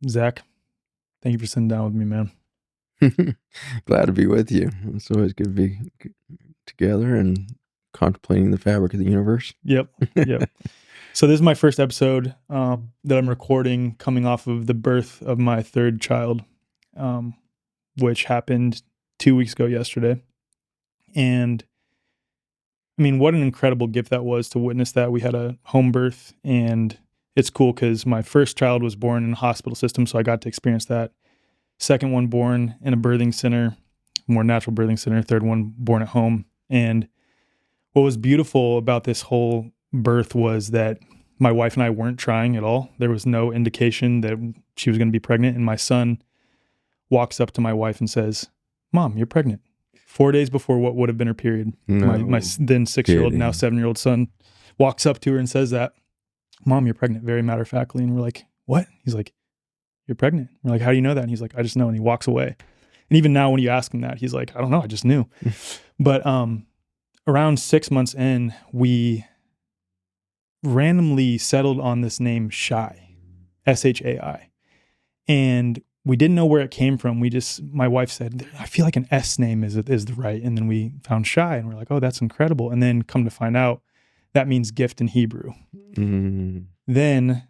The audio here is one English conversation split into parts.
Zach, thank you for sitting down with me, man. Glad to be with you. It's always good to be together and contemplating the fabric of the universe. Yep. So this is my first episode that I'm recording coming off of the birth of my third child, which happened 2 weeks ago yesterday. And I mean, what an incredible gift that was to witness that. We had a home birth, and it's cool because my first child was born in a hospital system, so I got to experience that. Second one born in a birthing center, more natural birthing center. Third one born at home. And what was beautiful about this whole birth was that my wife and I weren't trying at all. There was no indication that she was going to be pregnant. And my son walks up to my wife and says, "Mom, you're pregnant." 4 days before what would have been her period. No my then 6-year-old, kidding. now 7-year-old son walks up to her and says that, "Mom, you're pregnant," very matter-of-factly. And we're like, "What?" He's like, "You're pregnant." We're like, "How do you know that?" And he's like, "I just know." And he walks away. And even now when you ask him that, he's like, "I don't know, I just knew." But around 6 months in, we randomly settled on this name Shai, S-H-A-I. And we didn't know where it came from. My wife said, "I feel like an S name is the right." And then we found Shai and we're like, "Oh, that's incredible." And then come to find out that means gift in Hebrew. Then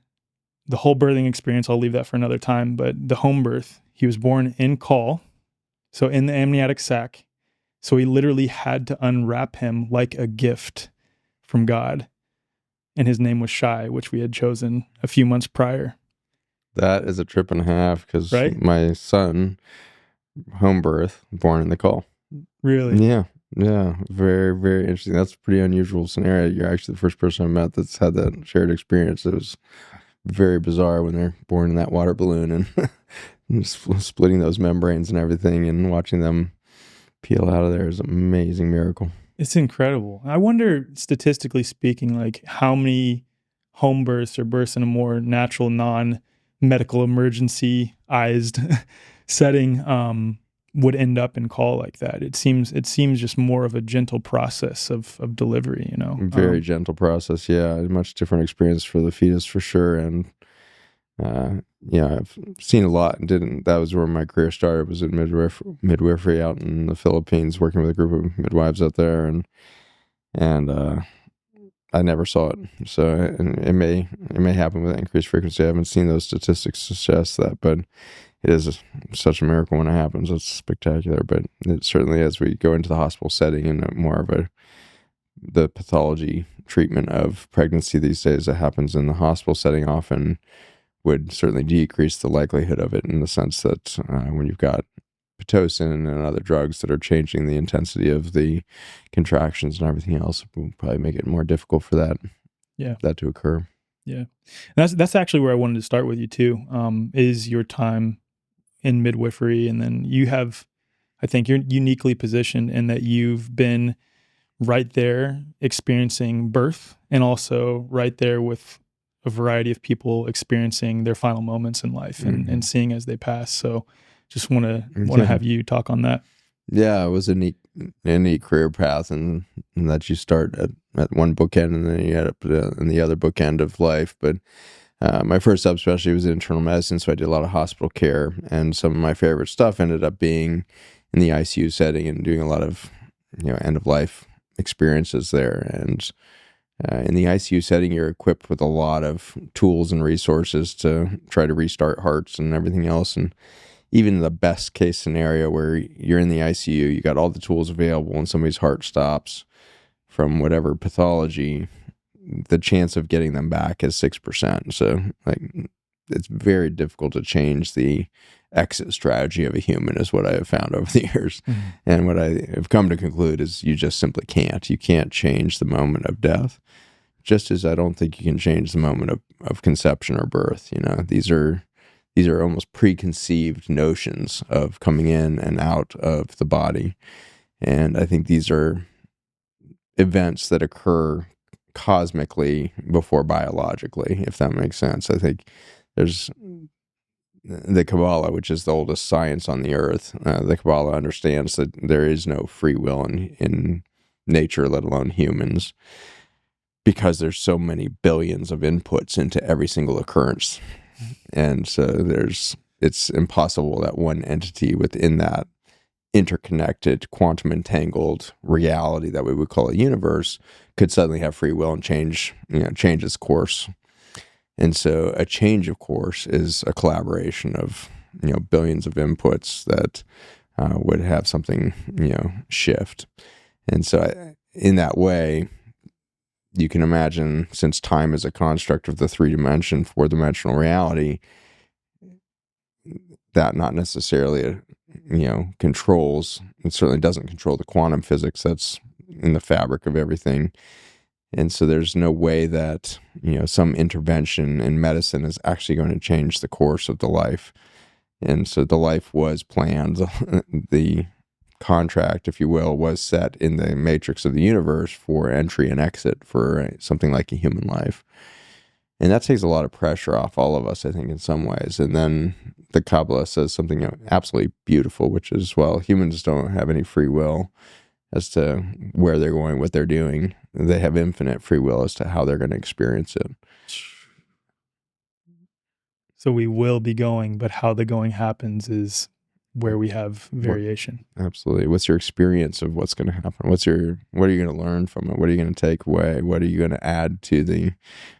the whole birthing experience, I'll leave that for another time, but the home birth, he was born in caul, so in the amniotic sac. So we literally had to unwrap him like a gift from God. And his name was Shai, which we had chosen a few months prior. That is a trip and a half because Right? my son, home birth, born in the caul. Really? Yeah. Very, very interesting. That's a pretty unusual scenario. You're actually the first person I met that's had that shared experience. It was very bizarre when they're born in that water balloon and splitting those membranes and everything and watching them peel out of there is an amazing miracle. It's incredible. I wonder, statistically speaking, like how many home births or births in a more natural, non-medical emergency-ized setting would end up in caul like that. It seems just more of a gentle process of delivery, you know. Very gentle process, yeah. A much different experience for the fetus for sure. And I've seen a lot and that was where my career started, was in midwifery out in the Philippines, working with a group of midwives out there, and I never saw it. So it may happen with increased frequency. I haven't seen those statistics suggest that, but it is such a miracle when it happens. It's spectacular. But it certainly, as we go into the hospital setting and more of the pathology treatment of pregnancy these days that happens in the hospital setting often would certainly decrease the likelihood of it, in the sense that when you've got Pitocin and other drugs that are changing the intensity of the contractions and everything else, it will probably make it more difficult for that to occur. Yeah. And that's actually where I wanted to start with you too, is your time in midwifery. And then I think you're uniquely positioned in that you've been right there experiencing birth, and also right there with a variety of people experiencing their final moments in life and seeing as they pass. So just want to have you talk on that. Yeah, it was a neat career path, and that you start at one bookend and then you end up in the other bookend of life. But my first subspecialty was in internal medicine, so I did a lot of hospital care, and some of my favorite stuff ended up being in the ICU setting and doing a lot of end of life experiences there. And in the ICU setting, you're equipped with a lot of tools and resources to try to restart hearts and everything else. And even in the best case scenario where you're in the ICU, you got all the tools available and somebody's heart stops from whatever pathology, the chance of getting them back is 6%. So it's very difficult to change the exit strategy of a human, is what I have found over the years. Mm-hmm. And what I have come to conclude is you just simply can't. You can't change the moment of death, just as I don't think you can change the moment of conception or birth. These are almost preconceived notions of coming in and out of the body. And I think these are events that occur cosmically before biologically, if that makes sense. I think there's the Kabbalah, which is the oldest science on the earth. The Kabbalah understands that there is no free will in nature, let alone humans, because there's so many billions of inputs into every single occurrence And so it's impossible that one entity within that interconnected, quantum entangled reality that we would call a universe could suddenly have free will and change its course. And so a change of course is a collaboration of billions of inputs that would have something shift. And so in that way, you can imagine, since time is a construct of the 3-dimension, 4-dimensional reality, that not necessarily controls, it certainly doesn't control the quantum physics that's in the fabric of everything. And so there's no way that some intervention in medicine is actually going to change the course of the life. And so the life was planned. The contract, if you will, was set in the matrix of the universe for entry and exit for something like a human life. And that takes a lot of pressure off all of us, I think, in some ways. And then the Kabbalah says something absolutely beautiful, which is, well, humans don't have any free will as to where they're going, what they're doing. They have infinite free will as to how they're going to experience it. So we will be going, but how the going happens is where we have variation. Absolutely. What's your experience of what's going to happen? What are you going to learn from it? What are you going to take away? What are you going to add to the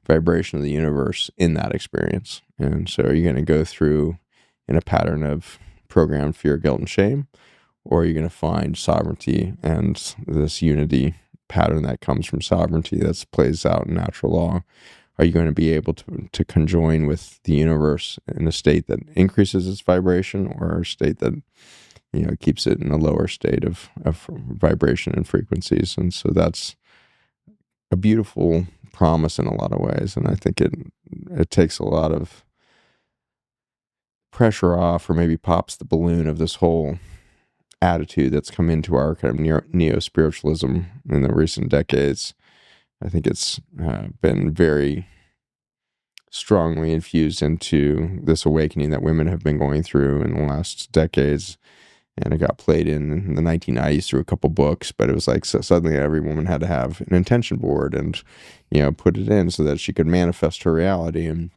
vibration of the universe in that experience? And so are you going to go through in a pattern of programmed fear, guilt, and shame? Or are you going to find sovereignty and this unity pattern that comes from sovereignty that plays out in natural law? Are you going to be able to conjoin with the universe in a state that increases its vibration, or a state that keeps it in a lower state of vibration and frequencies? And so that's a beautiful promise in a lot of ways. And I think it takes a lot of pressure off, or maybe pops the balloon of this whole attitude that's come into our kind of neo-spiritualism in the recent decades. I think it's been very strongly infused into this awakening that women have been going through in the last decades. And it got played in the 1990s through a couple books, but it was like suddenly every woman had to have an intention board and, put it in so that she could manifest her reality. And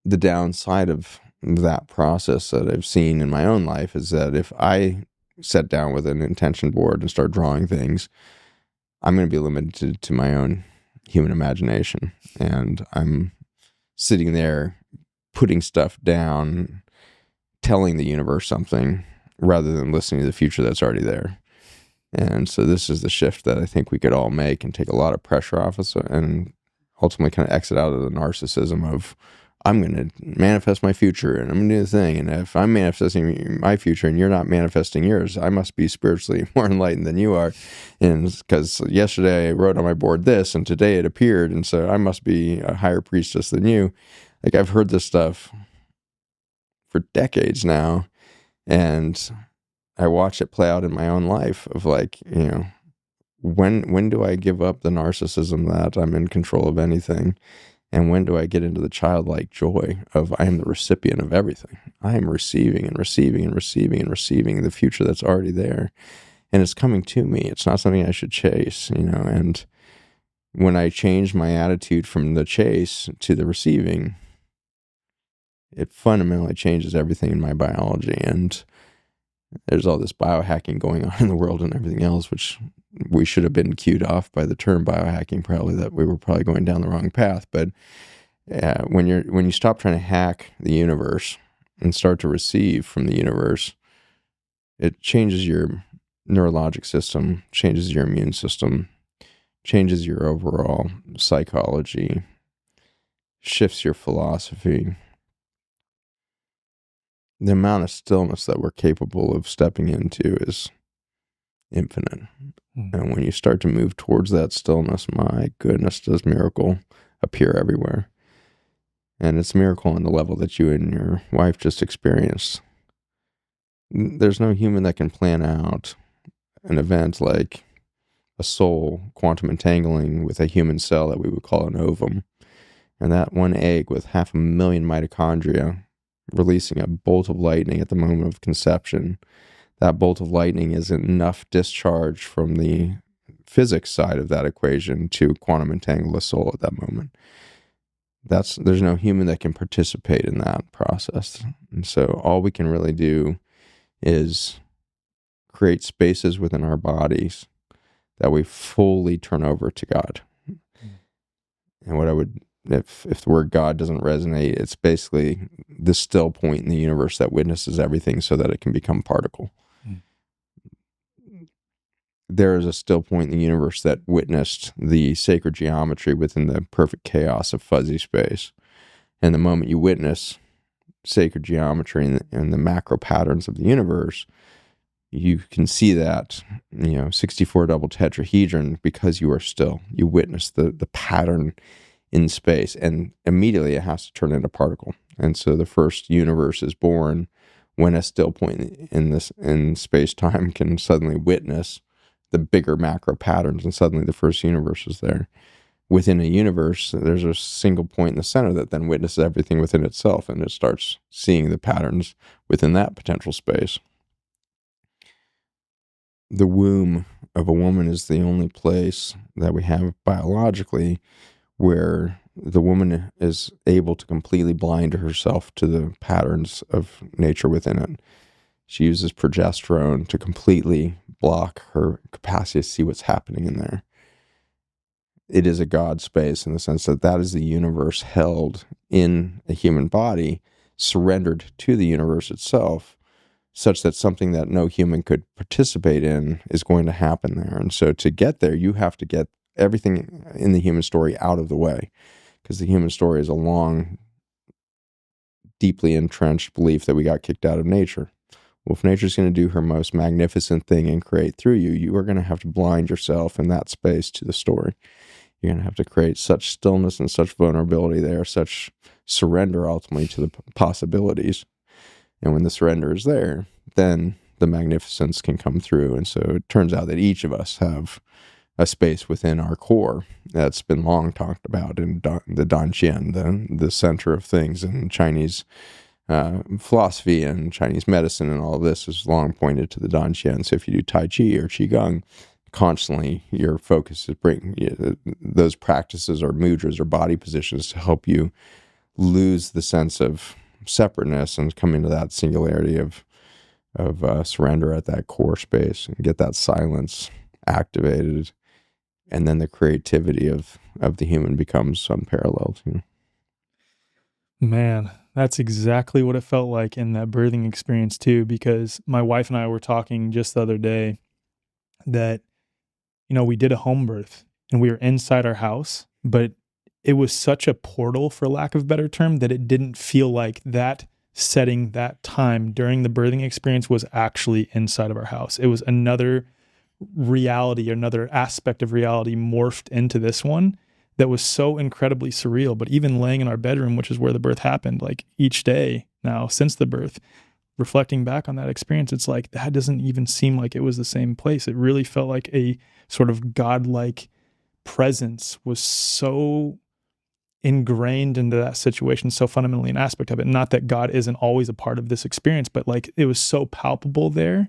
the downside of that process that I've seen in my own life is that if I sat down with an intention board and start drawing things, I'm going to be limited to my own human imagination. And I'm sitting there putting stuff down, telling the universe something rather than listening to the future that's already there. And so this is the shift that I think we could all make and take a lot of pressure off us and ultimately kind of exit out of the narcissism of, I'm going to manifest my future and I'm going to do the thing. And if I'm manifesting my future and you're not manifesting yours, I must be spiritually more enlightened than you are. And because yesterday I wrote on my board this and today it appeared. And so I must be a higher priestess than you. Like, I've heard this stuff for decades now. And I watch it play out in my own life of like, when do I give up the narcissism that I'm in control of anything? And when do I get into the childlike joy of I am the recipient of everything? I am receiving and receiving and receiving and receiving the future that's already there. And it's coming to me. It's not something I should chase, and when I change my attitude from the chase to the receiving, it fundamentally changes everything in my biology. And there's all this biohacking going on in the world and everything else, which we should have been cued off by the term biohacking, probably, that we were probably going down the wrong path. But when you stop trying to hack the universe and start to receive from the universe, it changes your neurologic system, changes your immune system, changes your overall psychology, shifts your philosophy. The amount of stillness that we're capable of stepping into is infinite. And when you start to move towards that stillness, my goodness, does miracle appear everywhere. And it's a miracle on the level that you and your wife just experienced. There's no human that can plan out an event like a soul quantum entangling with a human cell that we would call an ovum. And that one egg with 500,000 mitochondria releasing a bolt of lightning at the moment of conception. That bolt of lightning is enough discharge from the physics side of that equation to quantum entangle a soul at that moment. there's no human that can participate in that process. And so all we can really do is create spaces within our bodies that we fully turn over to God. And what I would, if the word God doesn't resonate, it's basically the still point in the universe that witnesses everything so that it can become particle. There is a still point in the universe that witnessed the sacred geometry within the perfect chaos of fuzzy space. And the moment you witness sacred geometry and the macro patterns of the universe, you can see that, 64 double tetrahedron because you are still. You witness the pattern in space, and immediately it has to turn into particle. And so the first universe is born when a still point in space-time can suddenly witness the bigger macro patterns, and suddenly the first universe is there. Within a universe, there's a single point in the center that then witnesses everything within itself, and it starts seeing the patterns within that potential space. The womb of a woman is the only place that we have biologically where the woman is able to completely blind herself to the patterns of nature within it. She uses progesterone to completely block her capacity to see what's happening in there. It is a God space in the sense that that is the universe held in a human body, surrendered to the universe itself, such that something that no human could participate in is going to happen there. And so to get there, you have to get everything in the human story out of the way, because the human story is a long, deeply entrenched belief that we got kicked out of nature. Well, if nature's going to do her most magnificent thing and create through you, you are going to have to blind yourself in that space to the story. You're going to have to create such stillness and such vulnerability there, such surrender ultimately to the possibilities. And when the surrender is there, then the magnificence can come through. And so it turns out that each of us have a space within our core that's been long talked about in the Dantian, the center of things in Chinese philosophy and Chinese medicine, and all of this is long pointed to the Dantian. So if you do Tai Chi or Qigong, constantly your focus is bring those practices or mudras or body positions to help you lose the sense of separateness and come into that singularity of surrender at that core space and get that silence activated, and then the creativity of the human becomes unparalleled. Man, that's exactly what it felt like in that birthing experience too, because my wife and I were talking just the other day that, we did a home birth and we were inside our house, but it was such a portal, for lack of a better term, that it didn't feel like that setting, that time during the birthing experience was actually inside of our house. It was another reality, another aspect of reality morphed into this one that was so incredibly surreal. But even laying in our bedroom, which is where the birth happened, like each day now since the birth, reflecting back on that experience, it's like that doesn't even seem like it was the same place. It really felt like a sort of godlike presence was so ingrained into that situation, so fundamentally an aspect of it. Not that God isn't always a part of this experience, but like it was so palpable there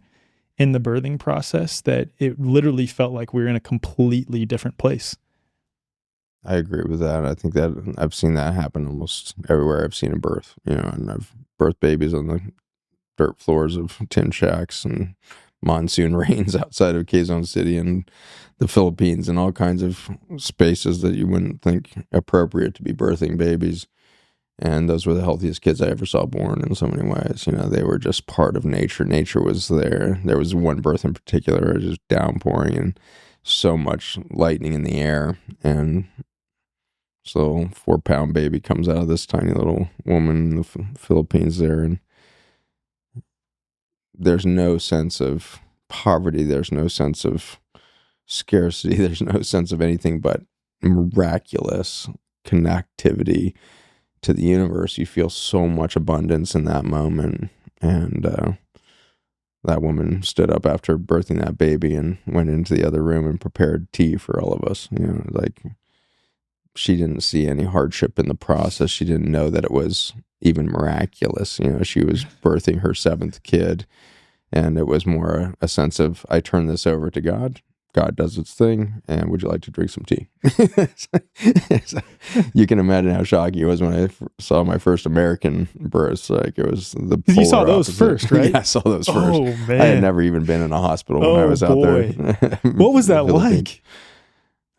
in the birthing process that it literally felt like we were in a completely different place. I agree with that. I think that I've seen that happen almost everywhere I've seen a birth, and I've birthed babies on the dirt floors of tin shacks and monsoon rains outside of Quezon City and the Philippines and all kinds of spaces that you wouldn't think appropriate to be birthing babies. And those were the healthiest kids I ever saw born in so many ways. They were just part of nature. Nature was there. There was one birth in particular, it was just downpouring and so much lightning in the air. And so 4-pound baby comes out of this tiny little woman in the Philippines there, and there's no sense of poverty. There's no sense of scarcity. There's no sense of anything but miraculous connectivity to the universe. You feel so much abundance in that moment. And that woman stood up after birthing that baby and went into the other room and prepared tea for all of us. Like she didn't see any hardship in the process. She didn't know that it was even miraculous. She was birthing her 7th kid, and it was more a sense of, I turn this over to God. God does its thing, and would you like to drink some tea? So you can imagine how shocking it was when I saw my first American births. Like, it was the Because you saw polar those opposite. first, right? Yeah, I saw those first. Oh, man. I had never even been in a hospital when I was out there. What was that like?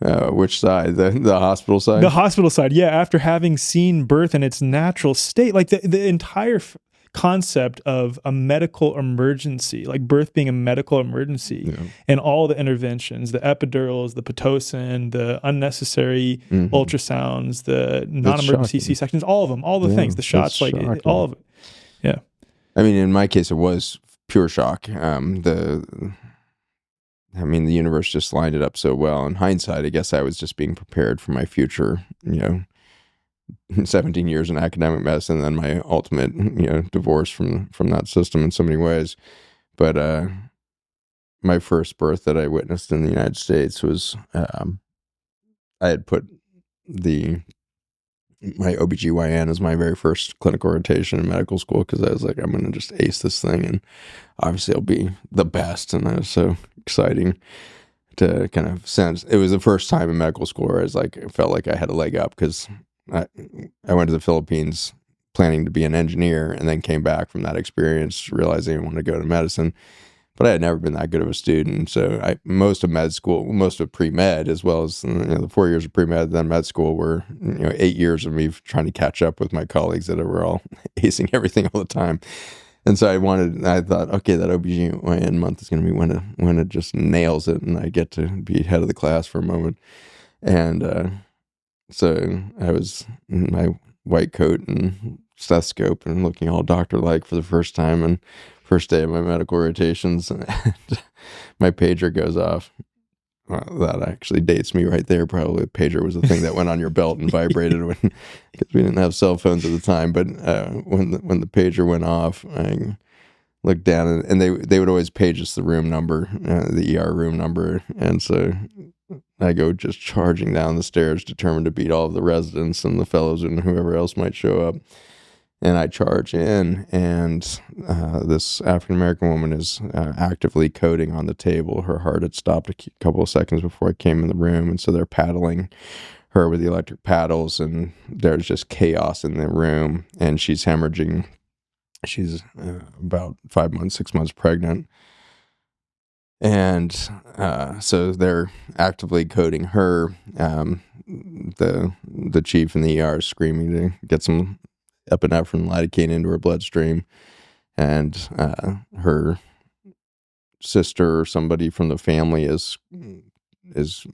Which side? The hospital side? The hospital side, yeah. After having seen birth in its natural state, like the entire concept of a medical emergency, like birth being a medical emergency, and all the interventions, the epidurals, the Pitocin, the unnecessary ultrasounds, the non-emergency C-sections, all of them, all the things, the shots, like all of it. Yeah. I mean, in my case, it was pure shock. The universe just lined it up so well. In hindsight, I guess I was just being prepared for my future, 17 years in academic medicine, and then my ultimate, divorce from that system in so many ways. But my first birth that I witnessed in the United States was, I had put my OBGYN as my very first clinical rotation in medical school, because I was like, I'm going to just ace this thing, and obviously I'll be the best. And that was so exciting to kind of sense. It was the first time in medical school where I was like, I felt like I had a leg up, because I went to the Philippines planning to be an engineer, and then came back from that experience realizing I wanted to go to medicine. But I had never been that good of a student. So most of med school, most of pre-med, as well as the 4 years of pre-med, then med school, were 8 years of me trying to catch up with my colleagues that were all acing everything all the time. And so I thought, okay, that OBGYN month is going to be when it just nails it, and I get to be head of the class for a moment. And so I was in my white coat and stethoscope and looking all doctor-like for the first time, and first day of my medical rotations, and my pager goes off. Well, that actually dates me right there. Probably the pager was the thing that went on your belt and vibrated because we didn't have cell phones at the time. But when the pager went off, I looked down, and they would always page us the room number, the ER room number, and so I go just charging down the stairs, determined to beat all of the residents and the fellows and whoever else might show up. And I charge in, and this African-American woman is actively coding on the table. Her heart had stopped a couple of seconds before I came in the room, and so they're paddling her with the electric paddles, and there's just chaos in the room, and she's hemorrhaging. She's about 5 months, 6 months pregnant. And so they're actively coding her. The chief in the ER is screaming to get some epinephrine lidocaine into her bloodstream, and her sister or somebody from the family is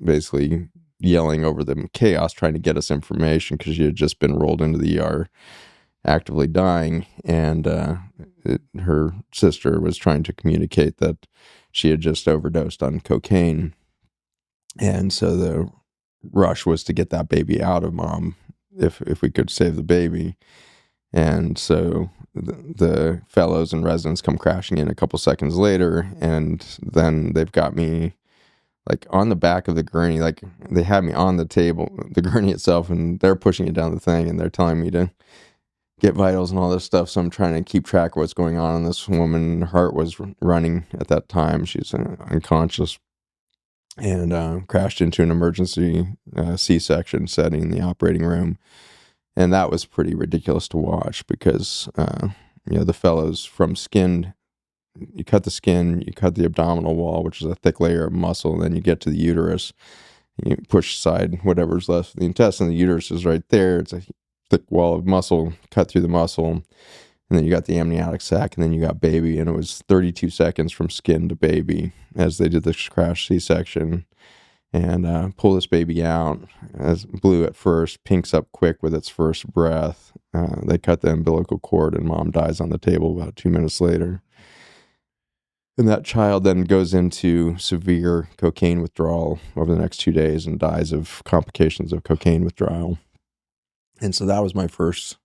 basically yelling over the chaos, trying to get us information, because she had just been rolled into the ER actively dying, and her sister was trying to communicate that she had just overdosed on cocaine, and so the rush was to get that baby out of mom if we could save the baby. And so the fellows and residents come crashing in a couple seconds later, and then they've got me like on the back of the gurney. Like, they had me on the table, the gurney itself, and they're pushing it down the thing, and they're telling me to get vitals and all this stuff. So I'm trying to keep track of what's going on. And this woman, her heart was running at that time. She's unconscious, and crashed into an emergency C-section setting in the operating room. And that was pretty ridiculous to watch, because, the fellows from skin, you cut the skin, you cut the abdominal wall, which is a thick layer of muscle, and then you get to the uterus, you push aside whatever's left of the intestine. The uterus is right there. It's a thick wall of muscle, cut through the muscle, and then you got the amniotic sac, and then you got baby. And it was 32 seconds from skin to baby as they did this crash C-section. And pull this baby out, as blue at first, pinks up quick with its first breath. They cut the umbilical cord, and mom dies on the table about 2 minutes later. And that child then goes into severe cocaine withdrawal over the next 2 days and dies of complications of cocaine withdrawal. And so that was my first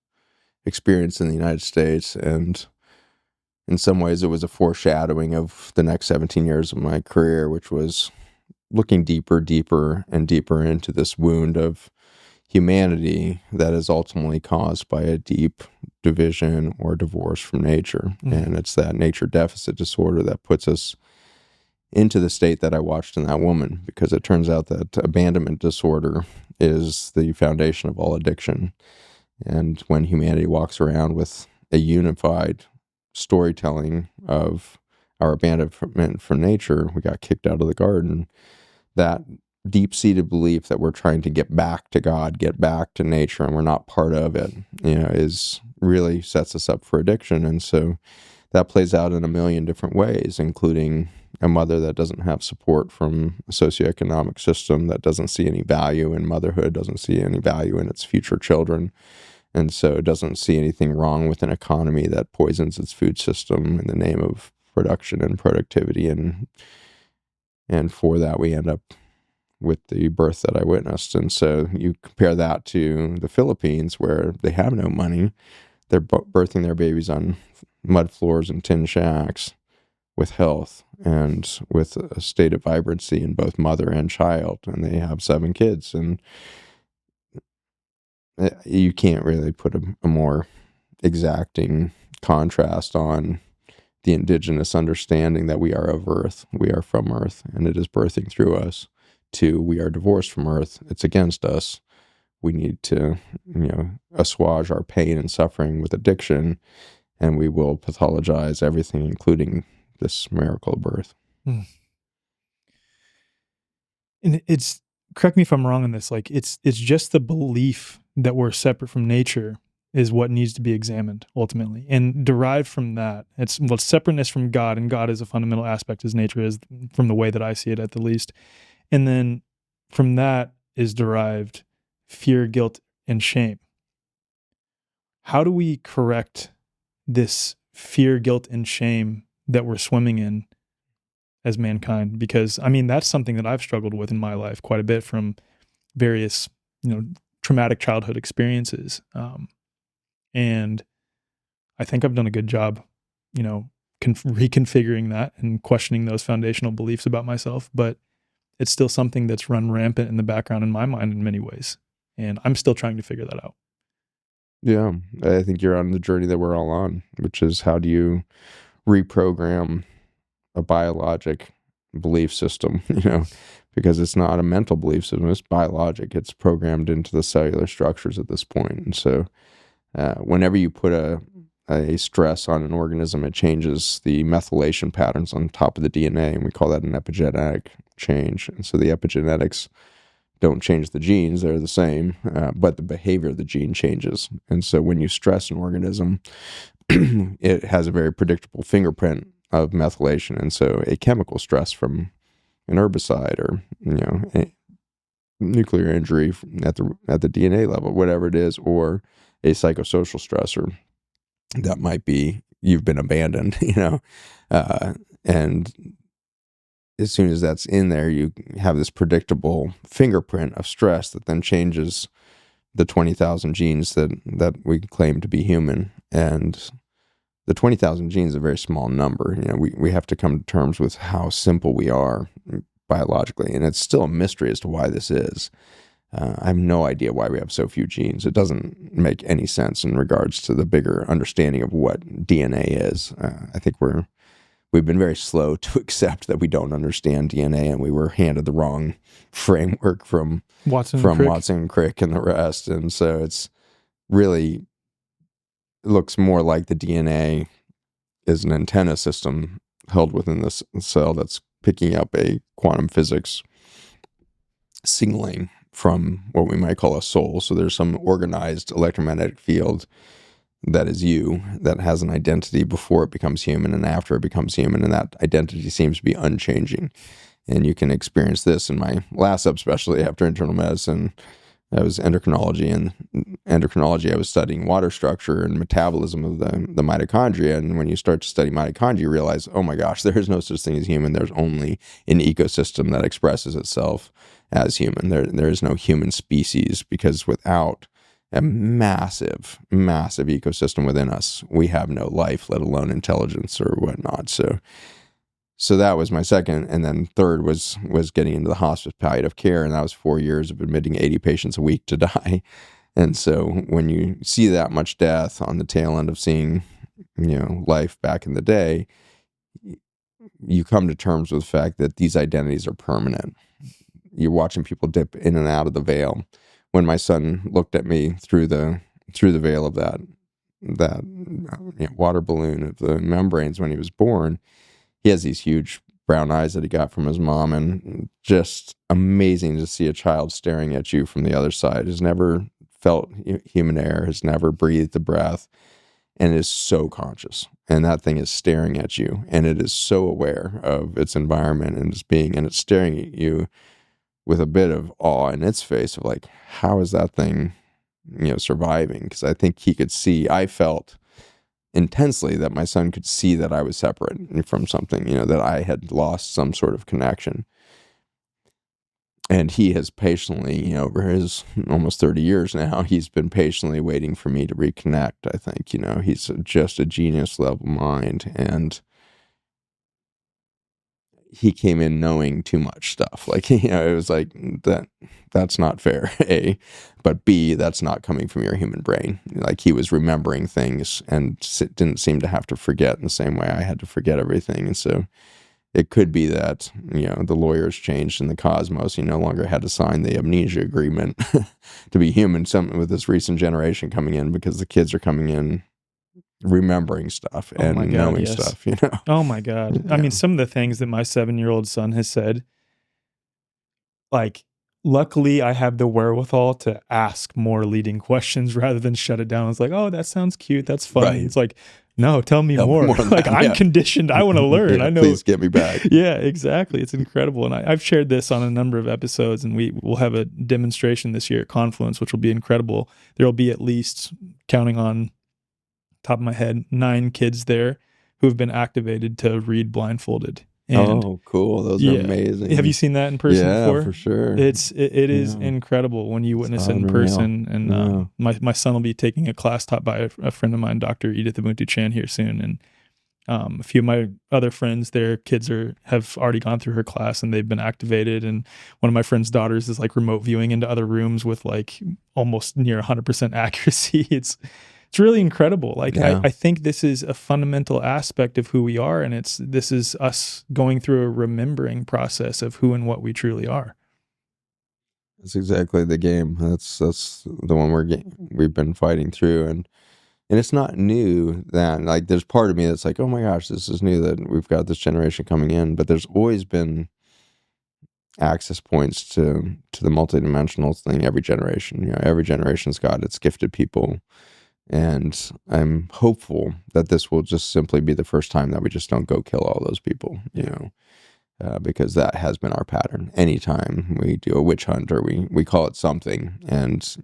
experience in the United States. And in some ways, it was a foreshadowing of the next 17 years of my career, which was looking deeper and deeper into this wound of humanity that is ultimately caused by a deep division or divorce from nature. Mm-hmm. And it's that nature deficit disorder that puts us into the state that I watched in that woman, because it turns out that abandonment disorder is the foundation of all addiction. And when humanity walks around with a unified storytelling of our abandonment from nature, we got kicked out of the garden, that deep-seated belief that we're trying to get back to God, get back to nature, and we're not part of it, is really sets us up for addiction. And so that plays out in a million different ways, including a mother that doesn't have support from a socioeconomic system, that doesn't see any value in motherhood, doesn't see any value in its future children, and so doesn't see anything wrong with an economy that poisons its food system in the name of production and productivity. And for that, we end up with the birth that I witnessed. And so you compare that to the Philippines, where they have no money. They're birthing their babies on mud floors and tin shacks, with health and with a state of vibrancy in both mother and child. And they have 7 kids. And you can't really put a more exacting contrast on the indigenous understanding that we are of Earth, we are from Earth, and it is birthing through us, to we are divorced from Earth, it's against us. We need to, assuage our pain and suffering with addiction, and we will pathologize everything, including this miracle of birth. And it's, correct me if I'm wrong on this, like it's just the belief that we're separate from nature is what needs to be examined ultimately, and derived from that, it's separateness from God, and God is a fundamental aspect as nature is, from the way that I see it at the least. And then from that is derived fear, guilt, and shame. How do we correct this fear, guilt, and shame that we're swimming in as mankind? Because that's something that I've struggled with in my life quite a bit, from various, traumatic childhood experiences. And I think I've done a good job, reconfiguring that and questioning those foundational beliefs about myself. But it's still something that's run rampant in the background in my mind in many ways. And I'm still trying to figure that out. Yeah, I think you're on the journey that we're all on, which is, how do you reprogram a biologic belief system, because it's not a mental belief system, it's biologic. It's programmed into the cellular structures at this point. And so whenever you put a stress on an organism, it changes the methylation patterns on top of the DNA, and we call that an epigenetic change. And so the epigenetics don't change the genes, they're the same, but the behavior of the gene changes. And so when you stress an organism, it has a very predictable fingerprint of methylation. And so a chemical stress from an herbicide, or a nuclear injury at the DNA level, whatever it is, or a psychosocial stressor that might be you've been abandoned, and as soon as that's in there, you have this predictable fingerprint of stress that then changes the 20,000 genes that we claim to be human. And the 20,000 genes is a very small number. We have to come to terms with how simple we are biologically, and it's still a mystery as to why this is. I have no idea why we have so few genes. It doesn't make any sense in regards to the bigger understanding of what DNA is. I think we've been very slow to accept that we don't understand DNA, and we were handed the wrong framework from Watson and Crick and the rest. And so it's really looks more like the DNA is an antenna system held within this cell that's picking up a quantum physics signaling from what we might call a soul. So there's some organized electromagnetic field that is you, that has an identity before it becomes human and after it becomes human, and that identity seems to be unchanging. And you can experience this in my last subspecialty after internal medicine. That was endocrinology, and endocrinology, I was studying water structure and metabolism of the mitochondria. And when you start to study mitochondria, you realize, oh my gosh, there is no such thing as human. There's only an ecosystem that expresses itself as human. There is no human species, because without a massive, massive ecosystem within us, we have no life, let alone intelligence or whatnot. So that was my second. And then third was getting into the hospice palliative care. And that was 4 years of admitting 80 patients a week to die. And so when you see that much death on the tail end of seeing, life back in the day, you come to terms with the fact that these identities are permanent. You're watching people dip in and out of the veil. When my son looked at me through the veil of that water balloon of the membranes when he was born, he has these huge brown eyes that he got from his mom, and just amazing to see a child staring at you from the other side. Has never felt human air, has never breathed a breath, and is so conscious. And that thing is staring at you, and it is so aware of its environment and its being, and it's staring at you with a bit of awe in its face of like, how is that thing, surviving? Because I think he could see, I felt intensely that my son could see that I was separate from something, that I had lost some sort of connection. And he has patiently, over his almost 30 years now, he's been patiently waiting for me to reconnect. I think, he's just a genius level mind, and he came in knowing too much stuff. Like, it was like, that's not fair, A, but B, that's not coming from your human brain. Like, he was remembering things and didn't seem to have to forget in the same way I had to forget everything. And so it could be that, the lawyers changed in the cosmos. He no longer had to sign the amnesia agreement to be human, something with this recent generation coming in, because the kids are coming in remembering stuff and knowing stuff, Oh my God. Yeah. I mean, some of the things that my 7-year-old son has said, like, luckily I have the wherewithal to ask more leading questions rather than shut it down. It's like, oh, that sounds cute. That's fun. Right. It's like, no, tell me more. Like, that. I'm conditioned. I want to learn. I know. Please get me back. Yeah, exactly. It's incredible. And I've shared this on a number of episodes, and we'll have a demonstration this year at Confluence, which will be incredible. There'll be at least, counting on top of my head, 9 kids there who have been activated to read blindfolded. And oh, cool. Those are amazing. Have you seen that in person before? Yeah, for sure. It is incredible when you witness it in person. And my son will be taking a class taught by a friend of mine, Dr. Edith Ubuntu Chan, here soon. And a few of my other friends, their kids have already gone through her class and they've been activated. And one of my friend's daughters is like remote viewing into other rooms with like almost near 100% accuracy. It's really incredible. Like, I think this is a fundamental aspect of who we are, and this is us going through a remembering process of who and what we truly are. That's exactly the game. That's the one we've been fighting through, and it's not new. That, like, there's part of me that's like, oh my gosh, this is new that we've got this generation coming in, but there's always been access points to the multidimensional thing. Every generation, every generation's got its gifted people. And I'm hopeful that this will just simply be the first time that we just don't go kill all those people, because that has been our pattern. Anytime we do a witch hunt, or we call it something, and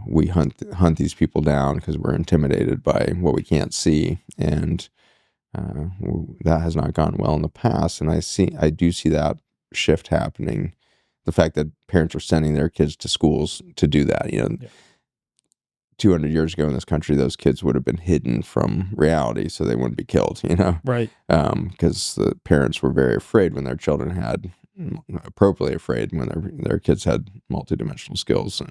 we hunt these people down because we're intimidated by what we can't see, and that has not gone well in the past. And I do see that shift happening. The fact that parents are sending their kids to schools to do that, 200 years ago in this country, those kids would have been hidden from reality so they wouldn't be killed, Right. Because the parents were very afraid when their children had, appropriately afraid when their kids had multidimensional skills.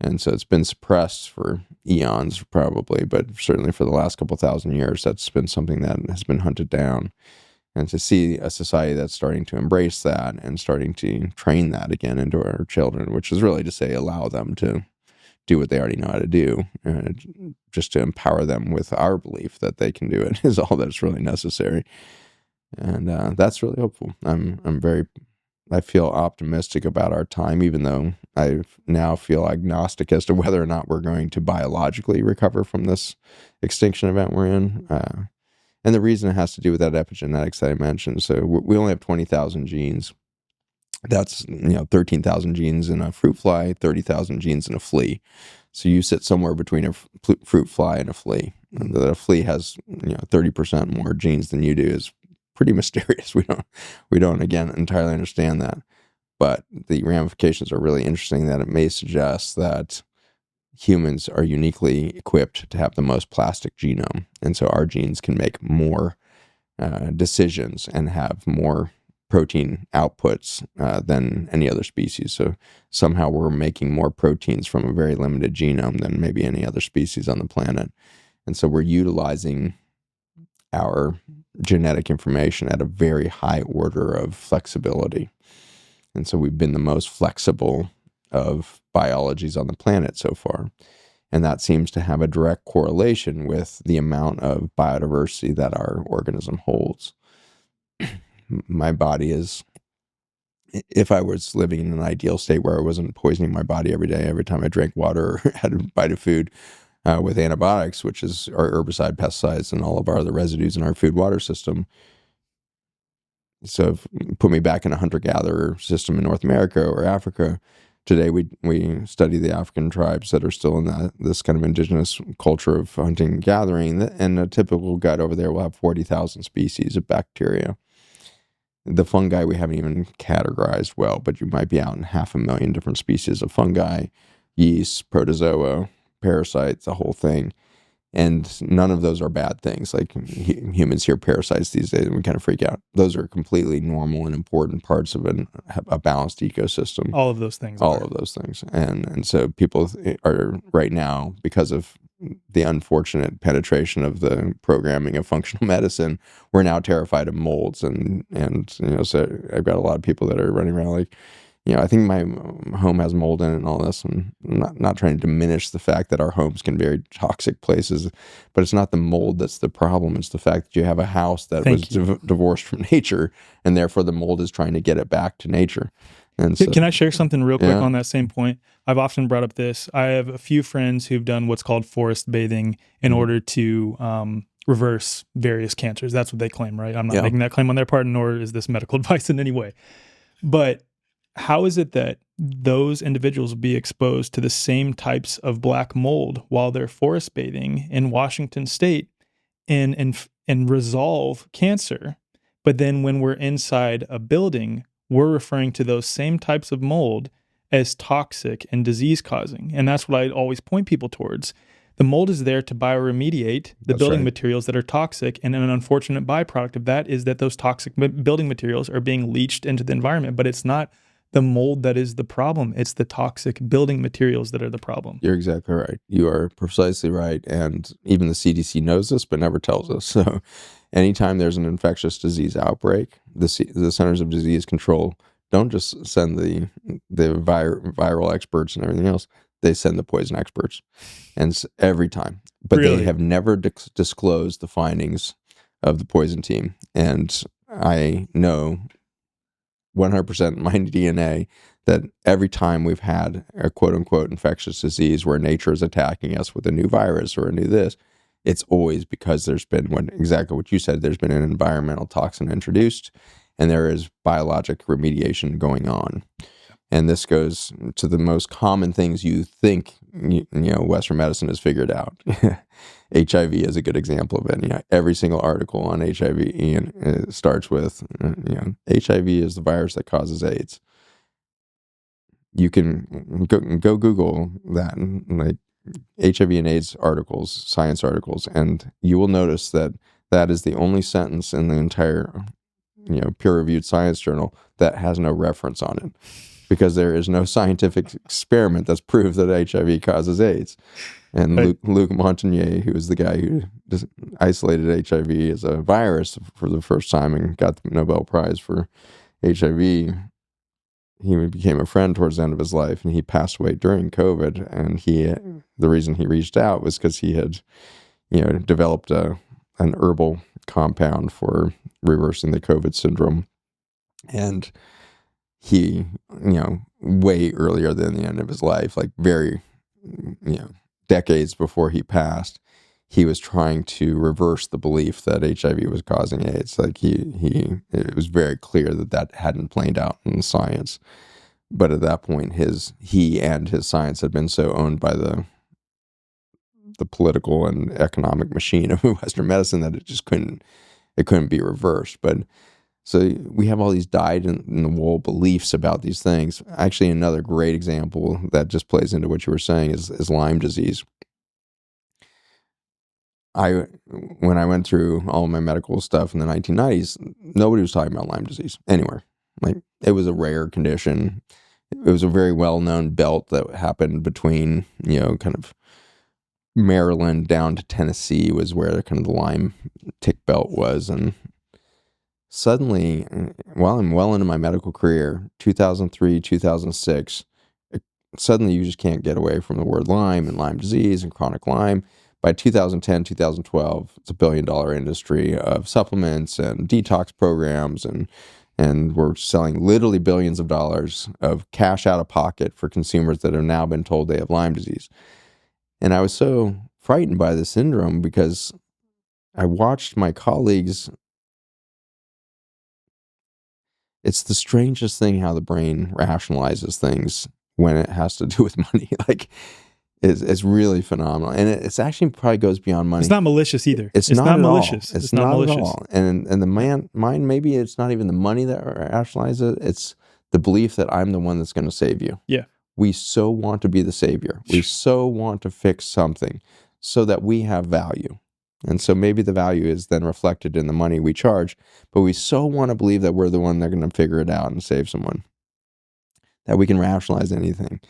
And so it's been suppressed for eons probably, but certainly for the last couple thousand years, that's been something that has been hunted down. And to see a society that's starting to embrace that and starting to train that again into our children, which is really to say, allow them to do what they already know how to do, just to empower them with our belief that they can do it is all that's really necessary. And that's really hopeful. I feel optimistic about our time, even though I now feel agnostic as to whether or not we're going to biologically recover from this extinction event we're in. And the reason it has to do with that epigenetics that I mentioned. So we only have 20,000 genes. That's 13,000 genes in a fruit fly, 30,000 genes in a flea. So you sit somewhere between a fruit fly and a flea. And that a flea has 30% more genes than you do is pretty mysterious. We don't again entirely understand that, but the ramifications are really interesting. That it may suggest that humans are uniquely equipped to have the most plastic genome, and so our genes can make more decisions and have more protein outputs than any other species. So somehow we're making more proteins from a very limited genome than maybe any other species on the planet. And so we're utilizing our genetic information at a very high order of flexibility. And so we've been the most flexible of biologies on the planet so far. And that seems to have a direct correlation with the amount of biodiversity that our organism holds. My body is, if I was living in an ideal state where I wasn't poisoning my body every day, every time I drank water or had a bite of food with antibiotics, which is our herbicide, pesticides, and all of our other residues in our food water system. So put me back in a hunter-gatherer system in North America or Africa. Today we study the African tribes that are still in this kind of indigenous culture of hunting and gathering, and a typical gut over there will have 40,000 species of bacteria. The fungi we haven't even categorized well, but you might be out in 500,000 different species of fungi, yeast, protozoa, parasites, the whole thing. And none of those are bad things. Like humans hear parasites these days and we kind of freak out. Those are completely normal and important parts of a balanced ecosystem. All of those things. All of those things. And so people are right now, because of the unfortunate penetration of the programming of functional medicine, we're now terrified of molds. And so I've got a lot of people that are running around like, I think my home has mold in it and all this. And I'm not trying to diminish the fact that our homes can be very toxic places, but it's not the mold that's the problem. It's the fact that you have a house that was divorced from nature, and therefore the mold is trying to get it back to nature. And so, can I share something real quick on that same point? I've often brought up this. I have a few friends who've done what's called forest bathing in order to reverse various cancers. That's what they claim, right? I'm not making that claim on their part, nor is this medical advice in any way. But how is it that those individuals will be exposed to the same types of black mold while they're forest bathing in Washington State and resolve cancer? But then when we're inside a building, we're referring to those same types of mold as toxic and disease causing. And that's what I always point people towards. The mold is there to bioremediate the building materials that are toxic, and an unfortunate byproduct of that is that those toxic building materials are being leached into the environment, but it's not the mold that is the problem. It's the toxic building materials that are the problem. You're exactly right. You are precisely right. And even the CDC knows this, but never tells us. So anytime there's an infectious disease outbreak, the Centers of Disease Control don't just send the viral experts and everything else. They send the poison experts. And every time. But they have never disclosed the findings of the poison team. And I know 100% in my DNA that every time we've had a quote-unquote infectious disease where nature is attacking us with a new virus or a new this, it's always because there's been exactly what you said, there's been an environmental toxin introduced and there is biologic remediation going on. And this goes to the most common things you think Western medicine has figured out. HIV is a good example of it. Every single article on HIV starts with, HIV is the virus that causes AIDS. You can go Google that, like HIV and AIDS articles, science articles, and you will notice that that is the only sentence in the entire, peer-reviewed science journal that has no reference on it. Because there is no scientific experiment that's proved that HIV causes AIDS. And Luc Montagnier, who was the guy who just isolated HIV as a virus for the first time and got the Nobel Prize for HIV, he became a friend towards the end of his life, and he passed away during COVID. And the reason he reached out was because he had, developed an herbal compound for reversing the COVID syndrome. And he, way earlier than the end of his life, like very, decades before he passed, he was trying to reverse the belief that HIV was causing AIDS. Like it was very clear that hadn't played out in science. But at that point, he and his science had been so owned by the political and economic machine of Western medicine that it just couldn't be reversed. But so we have all these dyed-in-the-wool beliefs about these things. Actually, another great example that just plays into what you were saying is Lyme disease. When I went through all my medical stuff in the 1990s, nobody was talking about Lyme disease anywhere. Like, it was a rare condition. It was a very well-known belt that happened between, kind of Maryland down to Tennessee was where kind of the Lyme tick belt was. And suddenly, while I'm well into my medical career, 2003, 2006, suddenly you just can't get away from the word Lyme and Lyme disease and chronic Lyme. By 2010, 2012, it's $1 billion industry of supplements and detox programs, and we're selling literally billions of dollars of cash out of pocket for consumers that have now been told they have Lyme disease. And I was so frightened by the syndrome because I watched my colleagues. It's the strangest thing how the brain rationalizes things when it has to do with money. Like, it's really phenomenal. And it's actually probably goes beyond money. It's not malicious either. It's not malicious. It's not malicious at all. And the mind, maybe it's not even the money that rationalizes it. It's the belief that I'm the one that's going to save you. Yeah. We so want to be the savior. We so want to fix something so that we have value. And so maybe the value is then reflected in the money we charge, but we so want to believe that we're the one that's going to figure it out and save someone, that we can rationalize anything.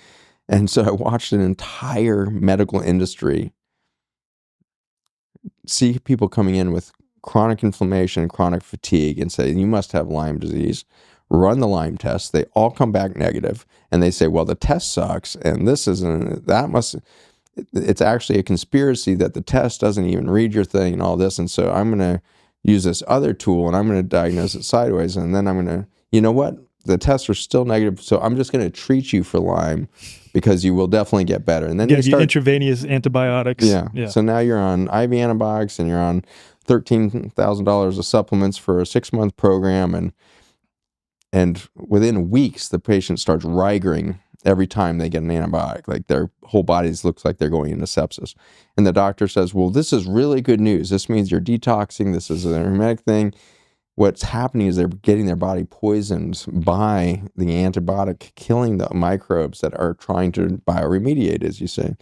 And so I watched an entire medical industry see people coming in with chronic inflammation and chronic fatigue and say, you must have Lyme disease. Run the Lyme test. They all come back negative, and they say, well, the test sucks, and it's actually a conspiracy that the test doesn't even read your thing and all this, and so I'm going to use this other tool, and I'm going to diagnose it sideways, and then I'm going to, you know what? The tests are still negative, so I'm just going to treat you for Lyme because you will definitely get better. And then you start intravenous antibiotics. Yeah. So now you're on IV antibiotics, and you're on $13,000 of supplements for a 6-month program, and within weeks, the patient starts rigering every time they get an antibiotic. Like their whole bodies looks like they're going into sepsis. And the doctor says, well, this is really good news. This means you're detoxing. This is a hermetic thing. What's happening is they're getting their body poisoned by the antibiotic, killing the microbes that are trying to bioremediate, as you say.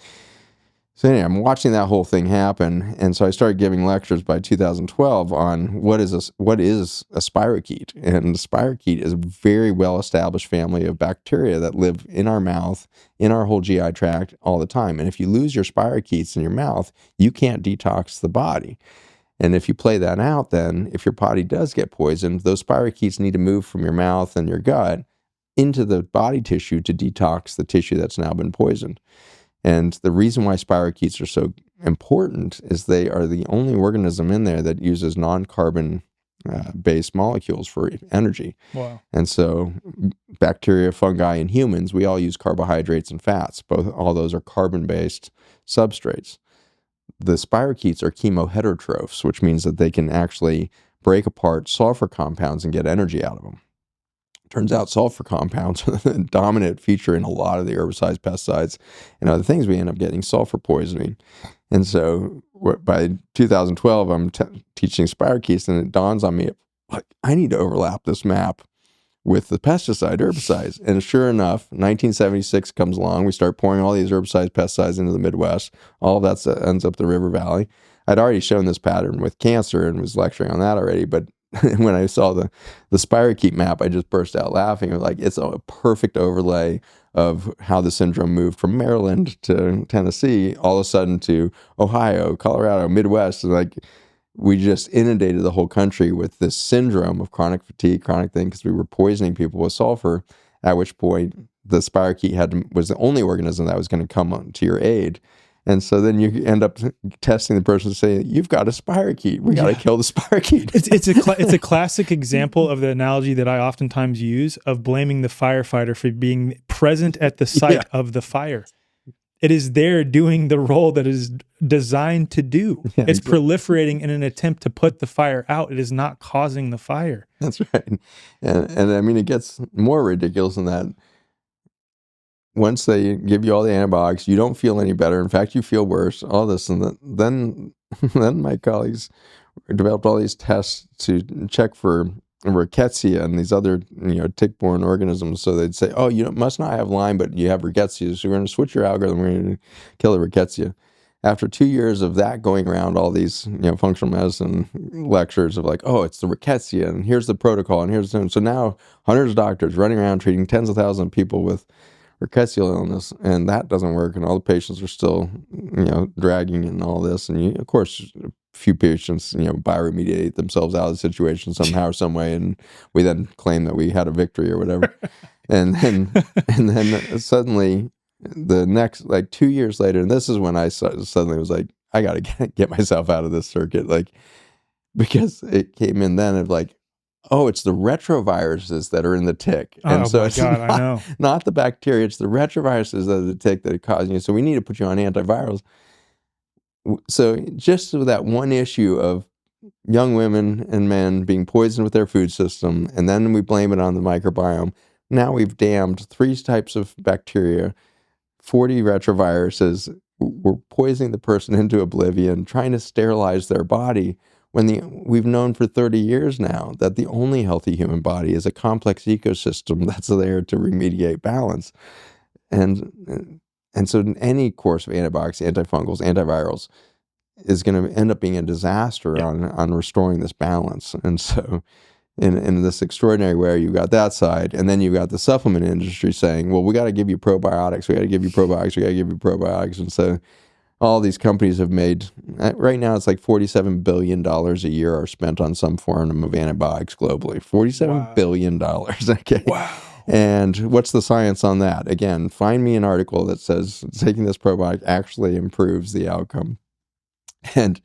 So anyway, I'm watching that whole thing happen, and so I started giving lectures by 2012 on what is a spirochete. And the spirochete is a very well-established family of bacteria that live in our mouth, in our whole GI tract all the time. And if you lose your spirochetes in your mouth, you can't detox the body. And if you play that out, then if your body does get poisoned, those spirochetes need to move from your mouth and your gut into the body tissue to detox the tissue that's now been poisoned. And the reason why spirochetes are so important is they are the only organism in there that uses non-carbon based molecules for energy. Wow. And so bacteria, fungi, and humans, we all use carbohydrates and fats. All those are carbon-based substrates. The spirochetes are chemoheterotrophs, which means that they can actually break apart sulfur compounds and get energy out of them. Turns out sulfur compounds are the dominant feature in a lot of the herbicides, pesticides, and other things. We end up getting sulfur poisoning. And so by 2012, I'm teaching spirochetes, and it dawns on me, like, I need to overlap this map with the pesticide herbicides. And sure enough, 1976 comes along. We start pouring all these herbicides, pesticides into the Midwest. All of that ends up the river valley. I'd already shown this pattern with cancer and was lecturing on that already, but when I saw the spirochete map, I just burst out laughing. Like, it's a perfect overlay of how the syndrome moved from Maryland to Tennessee, all of a sudden to Ohio, Colorado, Midwest. And like, we just inundated the whole country with this syndrome of chronic fatigue, chronic thing, because we were poisoning people with sulfur, at which point the spirochete was the only organism that was going to come to your aid. And so then you end up testing the person to say, you've got a spirochete. We got to kill the spirochete. It's a classic example of the analogy that I oftentimes use of blaming the firefighter for being present at the site of the fire. It is there doing the role that it is designed to do. Yeah, it's proliferating in an attempt to put the fire out. It is not causing the fire. That's right. And I mean, it gets more ridiculous than that. Once they give you all the antibiotics, you don't feel any better. In fact, you feel worse, all this. And then my colleagues developed all these tests to check for rickettsia and these other, tick-borne organisms. So they'd say, oh, you must not have Lyme, but you have rickettsia. So we're going to switch your algorithm. We're going to kill the rickettsia. After 2 years of that going around all these, functional medicine lectures of like, oh, it's the rickettsia, and here's the protocol, and so now hundreds of doctors running around treating tens of thousands of people with rickettsial illness, and that doesn't work, and all the patients are still, dragging in all this, and of course, a few patients, bioremediate themselves out of the situation somehow or some way, and we then claim that we had a victory or whatever, and then suddenly the next, like 2 years later, and this is when I suddenly was like, I got to get myself out of this circuit, like, because it came in then of like, oh, it's the retroviruses that are in the tick. And Oh so my it's God, I know. not the bacteria, it's the retroviruses that are the tick that are causing you. So we need to put you on antivirals. So just with that one issue of young women and men being poisoned with their food system, and then we blame it on the microbiome, now we've damned 3 types of bacteria, 40 retroviruses. We're poisoning the person into oblivion, trying to sterilize their body, when we've known for 30 years now that the only healthy human body is a complex ecosystem that's there to remediate balance. And so any course of antibiotics, antifungals, antivirals is going to end up being a disaster on restoring this balance. And so in this extraordinary way, you've got that side, and then you've got the supplement industry saying, well, we got to give you probiotics, we got to give you probiotics, we got to give you probiotics. And so all these companies have made, right now it's like $47 billion a year are spent on some form of antibiotics globally. $47 billion, okay? Wow. And what's the science on that? Again, find me an article that says taking this probiotic actually improves the outcome. And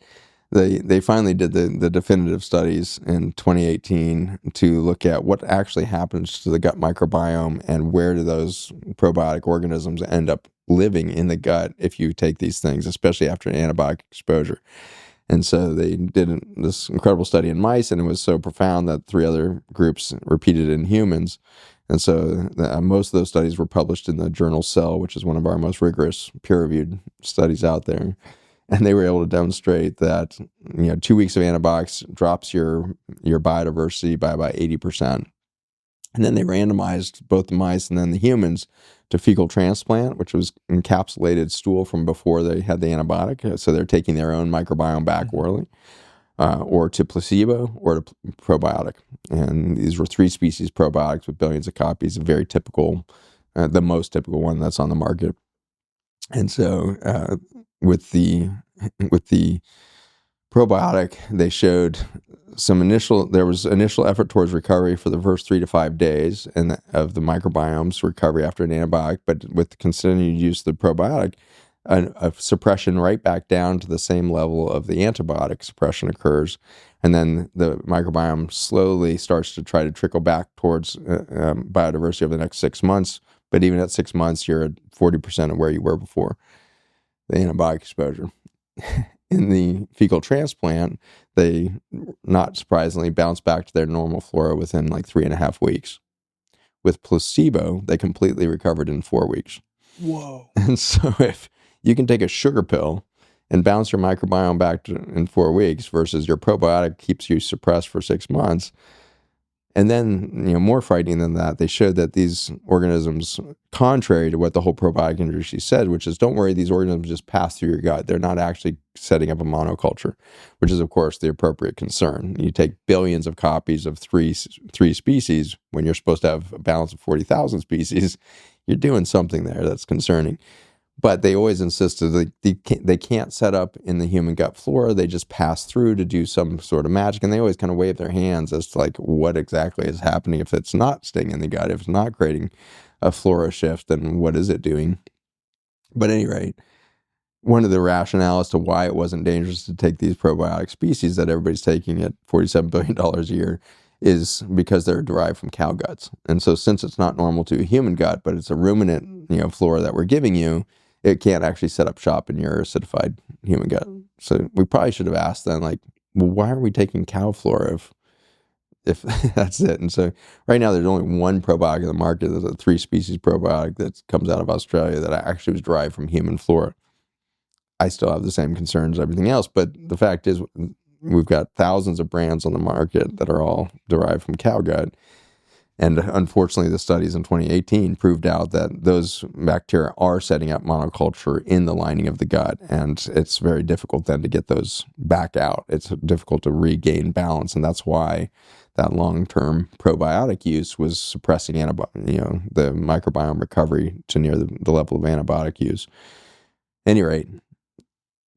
they finally did the definitive studies in 2018 to look at what actually happens to the gut microbiome and where do those probiotic organisms end up living in the gut if you take these things, especially after an antibiotic exposure. And so they did this incredible study in mice, and it was so profound that 3 other groups repeated it in humans. And so most of those studies were published in the journal Cell, which is one of our most rigorous peer-reviewed studies out there. And they were able to demonstrate that 2 weeks of antibiotics drops your biodiversity by about 80%. And then they randomized both the mice and then the humans to fecal transplant, which was encapsulated stool from before they had the antibiotic. So they're taking their own microbiome back orally, or to placebo, or to probiotic. And these were 3 species probiotics with billions of copies, very typical, the most typical one that's on the market. And so with the probiotic, they showed there was initial effort towards recovery for the first 3 to 5 days of the microbiome's recovery after an antibiotic, but with continued use of the probiotic, a suppression right back down to the same level of the antibiotic suppression occurs. And then the microbiome slowly starts to try to trickle back towards biodiversity over the next 6 months. But even at 6 months, you're at 40% of where you were before the antibiotic exposure. In the fecal transplant, they, not surprisingly, bounced back to their normal flora within like 3.5 weeks. With placebo, they completely recovered in 4 weeks. Whoa. And so if you can take a sugar pill and bounce your microbiome back in 4 weeks versus your probiotic keeps you suppressed for 6 months, and then, more frightening than that, they showed that these organisms, contrary to what the whole probiotic industry said, which is, don't worry, these organisms just pass through your gut. They're not actually setting up a monoculture, which is, of course, the appropriate concern. You take billions of copies of three species when you're supposed to have a balance of 40,000 species. You're doing something there that's concerning. But they always insisted they can't set up in the human gut flora. They just pass through to do some sort of magic. And they always kind of wave their hands as to like what exactly is happening if it's not staying in the gut, if it's not creating a flora shift, then what is it doing? But at any rate, one of the rationale as to why it wasn't dangerous to take these probiotic species that everybody's taking at $47 billion a year is because they're derived from cow guts. And so since it's not normal to a human gut, but it's a ruminant, flora that we're giving you, it can't actually set up shop in your acidified human gut. So we probably should have asked then, like, well, why are we taking cow flora if that's it? And so right now there's only one probiotic in the market. There's a 3 species probiotic that comes out of Australia that actually was derived from human flora. I still have the same concerns as everything else, but the fact is we've got thousands of brands on the market that are all derived from cow gut. And unfortunately, the studies in 2018 proved out that those bacteria are setting up monoculture in the lining of the gut. And it's very difficult then to get those back out. It's difficult to regain balance. And that's why that long-term probiotic use was suppressing the microbiome recovery to near the level of antibiotic use. At any rate,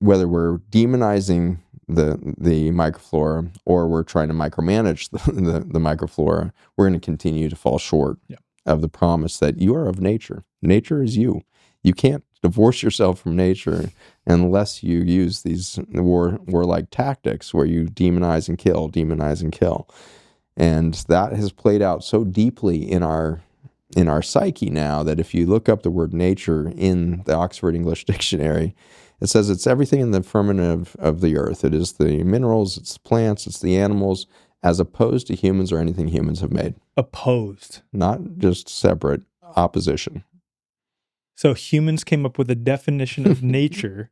whether we're demonizing the microflora or we're trying to micromanage the microflora, we're going to continue to fall short of the promise that you are of nature. Nature is you. You can't divorce yourself from nature unless you use these warlike tactics where you demonize and kill. And that has played out so deeply in our psyche now that if you look up the word nature in the Oxford English Dictionary, it says it's everything in the firmament of the earth. It is the minerals, it's the plants, it's the animals, as opposed to humans or anything humans have made. Opposed. Not just separate, opposition. So humans came up with a definition of nature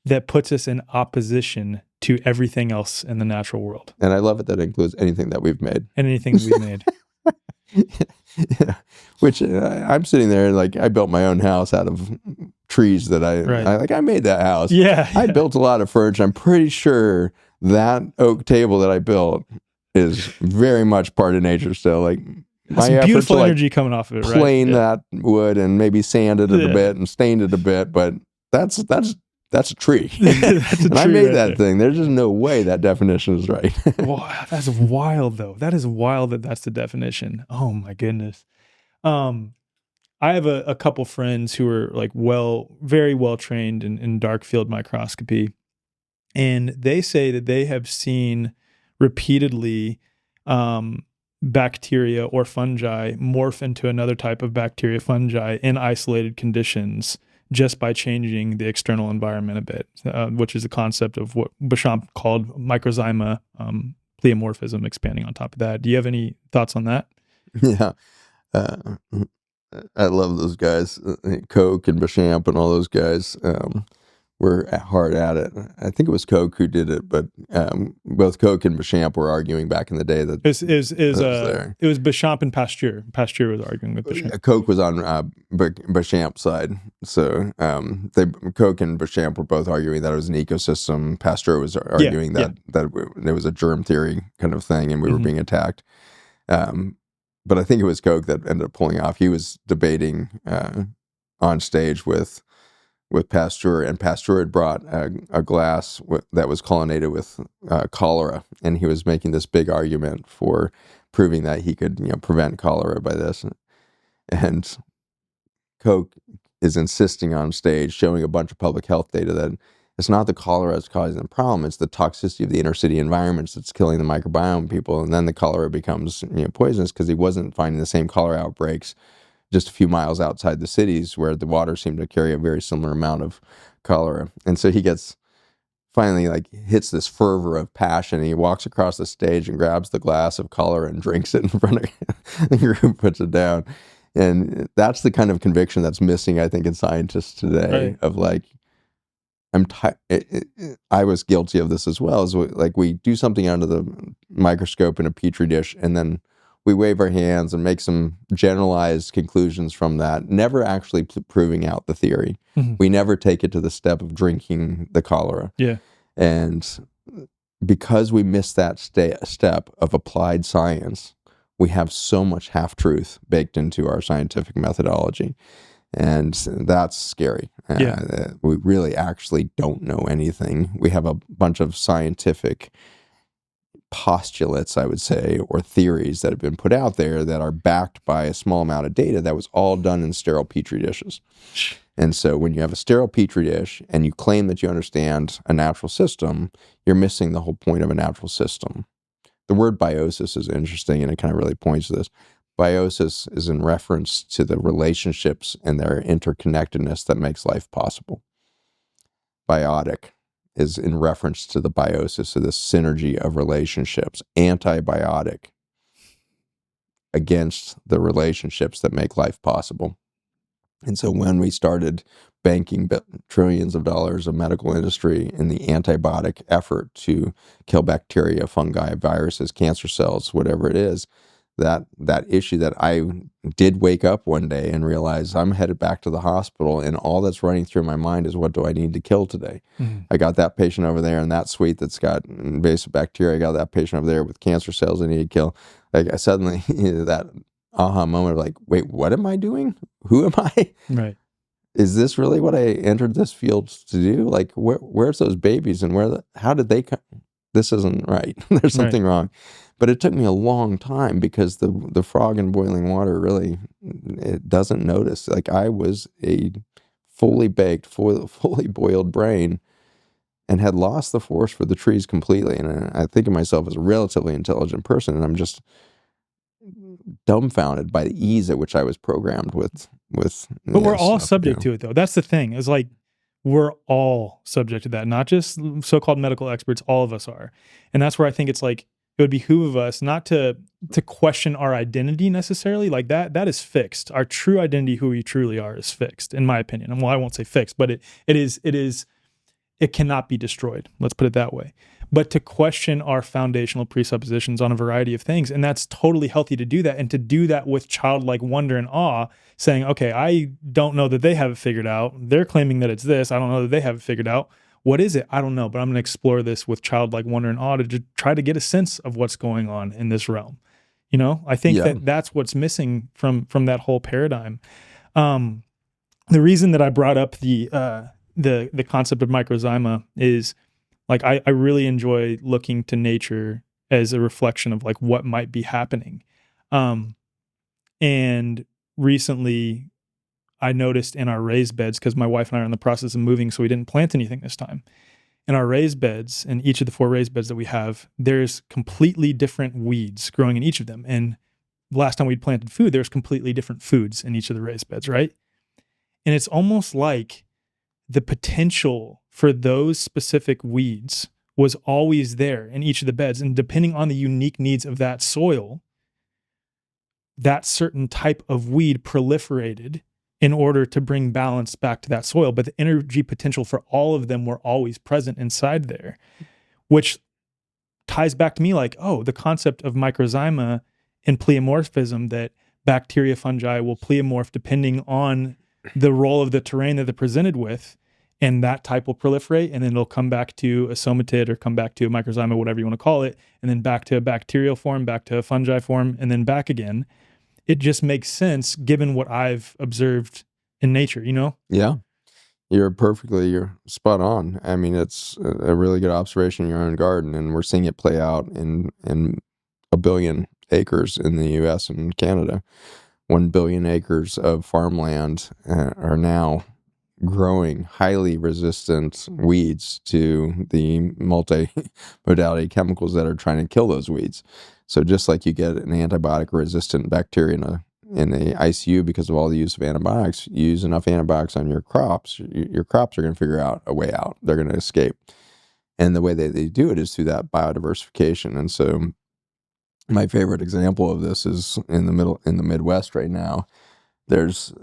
that puts us in opposition to everything else in the natural world. And I love it that it includes anything that we've made. And anything we've made. Yeah. Which I'm sitting there like I built my own house out of trees that I made that house. Yeah. I built a lot of furniture. I'm pretty sure that oak table that I built is very much part of nature still. Like my some effort beautiful to energy coming off of it, right? Plane that wood and maybe sanded it a bit and stained it a bit, but that's a tree. That's a and tree I made right that there. thing. There's just no way that definition is right. Wow, that's wild, though. That is wild that that's the definition. Oh my goodness. I have a couple friends who are like very well trained in dark field microscopy, and they say that they have seen repeatedly bacteria or fungi morph into another type of bacteria fungi in isolated conditions just by changing the external environment a bit, which is a concept of what Béchamp called microzyma pleomorphism, expanding on top of that. Do you have any thoughts on that? Yeah. I love those guys, Koch and Béchamp and all those guys. Were hard at it. I think it was Koch who did it, but both Koch and Béchamp were arguing back in the day that it was Béchamp and Pasteur. Pasteur was arguing with Béchamp. Koch was on Béchamp's side, so Koch and Béchamp were both arguing that it was an ecosystem. Pasteur was arguing that it was a germ theory kind of thing, and we were being attacked. But I think it was Koch that ended up pulling off. He was debating on stage with Pasteur, and Pasteur had brought a glass that was chlorinated with cholera, and he was making this big argument for proving that he could prevent cholera by this. And Koch is insisting on stage, showing a bunch of public health data that it's not the cholera that's causing the problem, it's the toxicity of the inner city environments that's killing the microbiome people, and then the cholera becomes poisonous because he wasn't finding the same cholera outbreaks just a few miles outside the cities where the water seemed to carry a very similar amount of cholera. And so he finally hits this fervor of passion, and he walks across the stage and grabs the glass of cholera and drinks it in front of the group, puts it down. And that's the kind of conviction that's missing, I think, in scientists today, of I was guilty of this as well, is we do something under the microscope in a petri dish, and then we wave our hands and make some generalized conclusions from that, never actually proving out the theory. Mm-hmm. We never take it to the step of drinking the cholera. Yeah. And because we miss that step of applied science, we have so much half-truth baked into our scientific methodology. And that's scary. We really actually don't know anything. We have a bunch of scientific postulates, I would say, or theories that have been put out there that are backed by a small amount of data that was all done in sterile petri dishes. And so when you have a sterile petri dish and you claim that you understand a natural system, you're missing the whole point of a natural system. The word biosis is interesting, and it kind of really points to this. Biosis is in reference to the relationships and their interconnectedness that makes life possible. Biotic is in reference to the biosis of this synergy of relationships. Antibiotic, against the relationships that make life possible. And so when we started banking trillions of dollars of medical industry in the antibiotic effort to kill bacteria, fungi, viruses, cancer cells, whatever it is, that issue that I did wake up one day and realize I'm headed back to the hospital, and all that's running through my mind is, what do I need to kill today? I got that patient over there in that suite that's got invasive bacteria. I got that patient over there with cancer cells I need to kill. Like, I suddenly, that aha moment of like, wait, what am I doing? Who am I? Right. Is this really what I entered this field to do? Like, where's those babies, and how did they come? This isn't right. There's something wrong. But it took me a long time, because the frog in boiling water really, it doesn't notice. Like, I was a fully baked, fully boiled brain, and had lost the forest for the trees completely. And I think of myself as a relatively intelligent person, and I'm just dumbfounded by the ease at which I was programmed with. But we're all subject to it, though. That's the thing. Is like, we're all subject to that, not just so-called medical experts. All of us are. And that's where I think it's like, it would behoove us not to question our identity necessarily. Like, that is fixed. Our true identity, who we truly are, is fixed, in my opinion. And well, I won't say fixed, but it cannot be destroyed. Let's put it that way. But to question our foundational presuppositions on a variety of things, and that's totally healthy to do that, and to do that with childlike wonder and awe, saying, okay, I don't know that they have it figured out. They're claiming that it's this. I don't know that they have it figured out. What is it? I don't know, but I'm going to explore this with childlike wonder and awe to try to get a sense of what's going on in this realm. You know, I think that's what's missing from that whole paradigm. The reason that I brought up the concept of microzyma is, like, I really enjoy looking to nature as a reflection of like what might be happening. And recently I noticed in our raised beds, because my wife and I are in the process of moving, so we didn't plant anything this time. In our raised beds, in each of the 4 raised beds that we have, there's completely different weeds growing in each of them. And last time we'd planted food, there's completely different foods in each of the raised beds, right? And it's almost like the potential for those specific weeds was always there in each of the beds. And depending on the unique needs of that soil, that certain type of weed proliferated in order to bring balance back to that soil. But the energy potential for all of them were always present inside there, which ties back to me like, oh, the concept of microzyma and pleomorphism, that bacteria, fungi will pleomorph depending on the role of the terrain that they're presented with, and that type will proliferate, and then it'll come back to a somatid or come back to a microzyma, whatever you want to call it, and then back to a bacterial form, back to a fungi form, and then back again. It just makes sense given what I've observed in nature, you know? Yeah. You're spot on. I mean, it's a really good observation in your own garden, and we're seeing it play out in 1 billion acres in the US and Canada. 1 billion acres of farmland are now growing highly resistant weeds to the multi-modality chemicals that are trying to kill those weeds. So just like you get an antibiotic-resistant bacteria in the ICU because of all the use of antibiotics, you use enough antibiotics on your crops are going to figure out a way out. They're going to escape. And the way they do it is through that biodiversification. And so my favorite example of this is in the Midwest right now. There's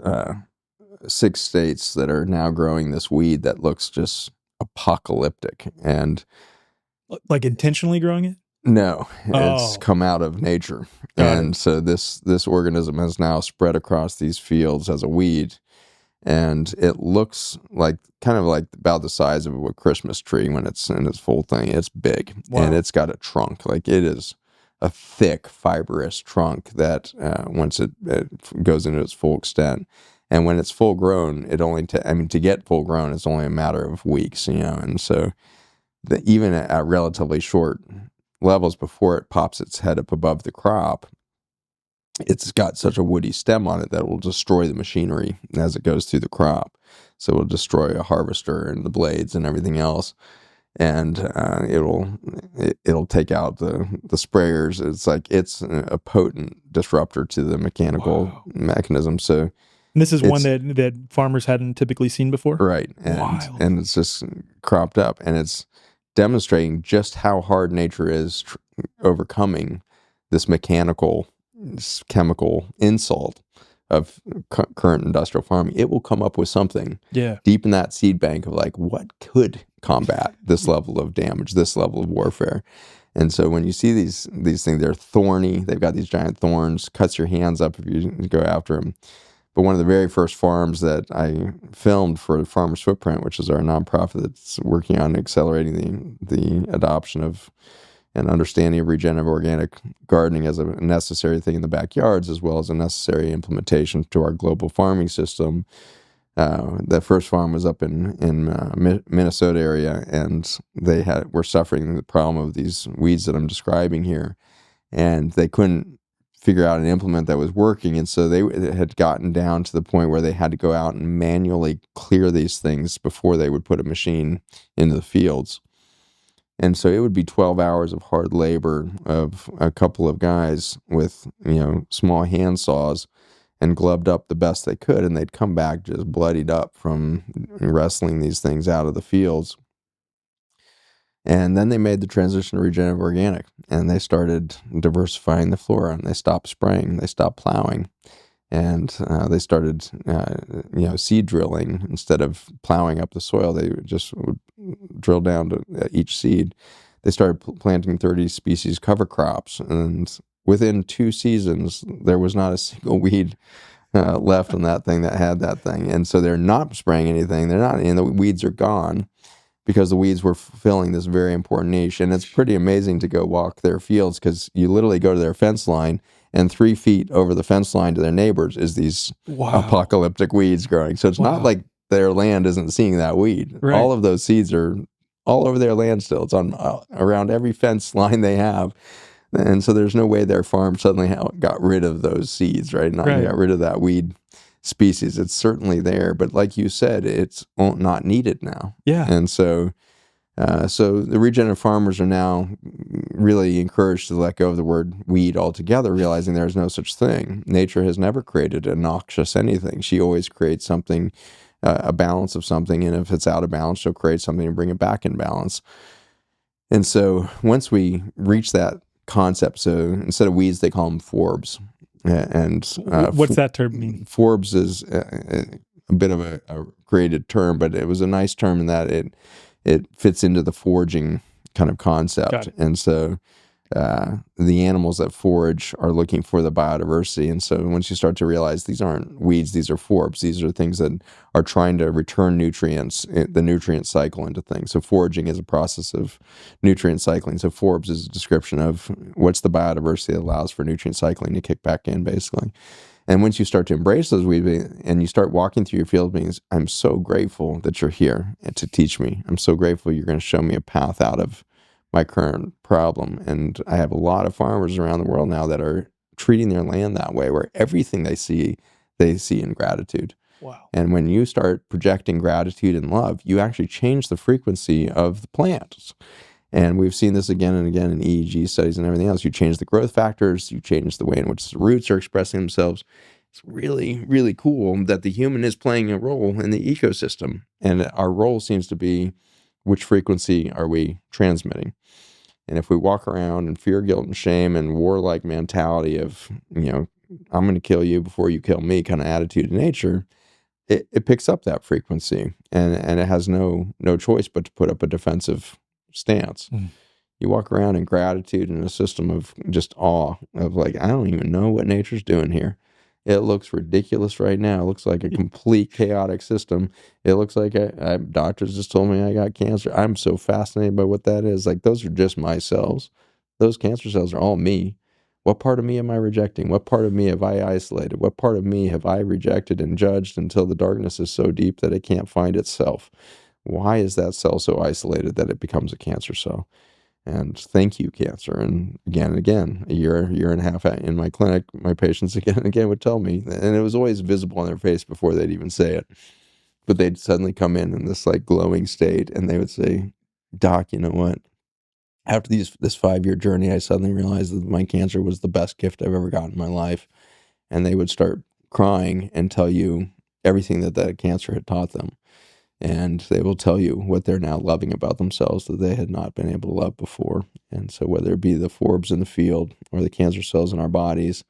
6 states that are now growing this weed that looks just apocalyptic. And like intentionally growing it? No, it's come out of nature. So this organism has now spread across these fields as a weed, and it looks like kind of like about the size of a Christmas tree when it's in its full thing. It's big. Wow. And it's got a trunk. Like, it is a thick, fibrous trunk that once it goes into its full extent. And when it's full grown, to get full grown, it's only a matter of weeks, and so even at relatively short levels before it pops its head up above the crop, it's got such a woody stem on it that it will destroy the machinery as it goes through the crop. So it will destroy a harvester and the blades and everything else. And it'll take out the sprayers. It's like it's a potent disruptor to the mechanical mechanism. So and this is one that farmers hadn't typically seen before? Right. And it's just cropped up, and it's demonstrating just how hard nature is overcoming this chemical insult of current industrial farming. It will come up with something deep in that seed bank of like, what could combat this level of damage, this level of warfare. And so when you see these things, they're thorny. They've got these giant thorns, cuts your hands up if you go after them. But one of the very first farms that I filmed for Farmer's Footprint, which is our nonprofit that's working on accelerating the adoption of and understanding of regenerative organic gardening as a necessary thing in the backyards, as well as a necessary implementation to our global farming system. The first farm was up in Minnesota area, and they were suffering the problem of these weeds that I'm describing here, and they couldn't figure out an implement that was working, and so they had gotten down to the point where they had to go out and manually clear these things before they would put a machine into the fields. And so it would be 12 hours of hard labor of a couple of guys with, small hand saws and gloved up the best they could. And they'd come back just bloodied up from wrestling these things out of the fields. And then they made the transition to regenerative organic, and they started diversifying the flora, and they stopped spraying, they stopped plowing. And they started, seed drilling. Instead of plowing up the soil, they just would drill down to each seed. They started planting 30 species cover crops. And within 2 seasons, there was not a single weed left on that thing that had that thing. And so they're not spraying anything. And the weeds are gone because the weeds were fulfilling this very important niche. And it's pretty amazing to go walk their fields, because you literally go to their fence line, and 3 feet over the fence line to their neighbors is these apocalyptic weeds growing. So it's not like their land isn't seeing that weed. Right. All of those seeds are all over their land still. It's on around every fence line they have. And so there's no way their farm suddenly got rid of those seeds, right? Got rid of that weed species. It's certainly there, but like you said, it's not needed now. Yeah. And so the regenerative farmers are now really encouraged to let go of the word weed altogether, realizing there is no such thing. Nature has never created a noxious anything. She always creates something, a balance of something, and if it's out of balance, she'll create something and bring it back in balance. And so once we reach that concept, so instead of weeds, they call them forbs. And what's that term mean? Forbs is a bit of a created term, but it was a nice term in that it fits into the foraging kind of concept. And so the animals that forage are looking for the biodiversity. And so once you start to realize these aren't weeds, these are forbs. These are things that are trying to return nutrients, the nutrient cycle into things. So foraging is a process of nutrient cycling. So forbs is a description of what's the biodiversity that allows for nutrient cycling to kick back in, basically. And once you start to embrace those weeds and you start walking through your field meetings, I'm so grateful that you're here and to teach me. I'm so grateful you're going to show me a path out of my current problem. And I have a lot of farmers around the world now that are treating their land that way, where everything they see in gratitude. Wow. And when you start projecting gratitude and love, you actually change the frequency of the plants. And we've seen this again and again in EEG studies and everything else. You change the growth factors, you change the way in which the roots are expressing themselves. It's really, really cool that the human is playing a role in the ecosystem. And our role seems to be, which frequency are we transmitting? And if we walk around in fear, guilt, and shame and warlike mentality of, I'm going to kill you before you kill me kind of attitude in nature, it picks up that frequency. And it has no choice but to put up a defensive stance. You walk around in gratitude in a system of just awe of like, I don't even know what nature's doing here. It looks ridiculous right now. It looks like a complete chaotic system. It looks like doctors just told me I got cancer. I'm so fascinated by what that is. Like, those are just my cells. Those cancer cells are all me. What part of me am I rejecting? What part of me have I isolated? What part of me have I rejected and judged until the darkness is so deep that it can't find itself? Why is that cell so isolated that it becomes a cancer cell? And thank you, cancer. And again, a year and a half in my clinic, my patients again and again would tell me, and it was always visible on their face before they'd even say it, but they'd suddenly come in this like glowing state, and they would say, Doc, you know what? After this 5-year journey, I suddenly realized that my cancer was the best gift I've ever gotten in my life. And they would start crying and tell you everything that cancer had taught them. And they will tell you what they're now loving about themselves that they had not been able to love before. And so whether it be the forbs in the field or the cancer cells in our bodies,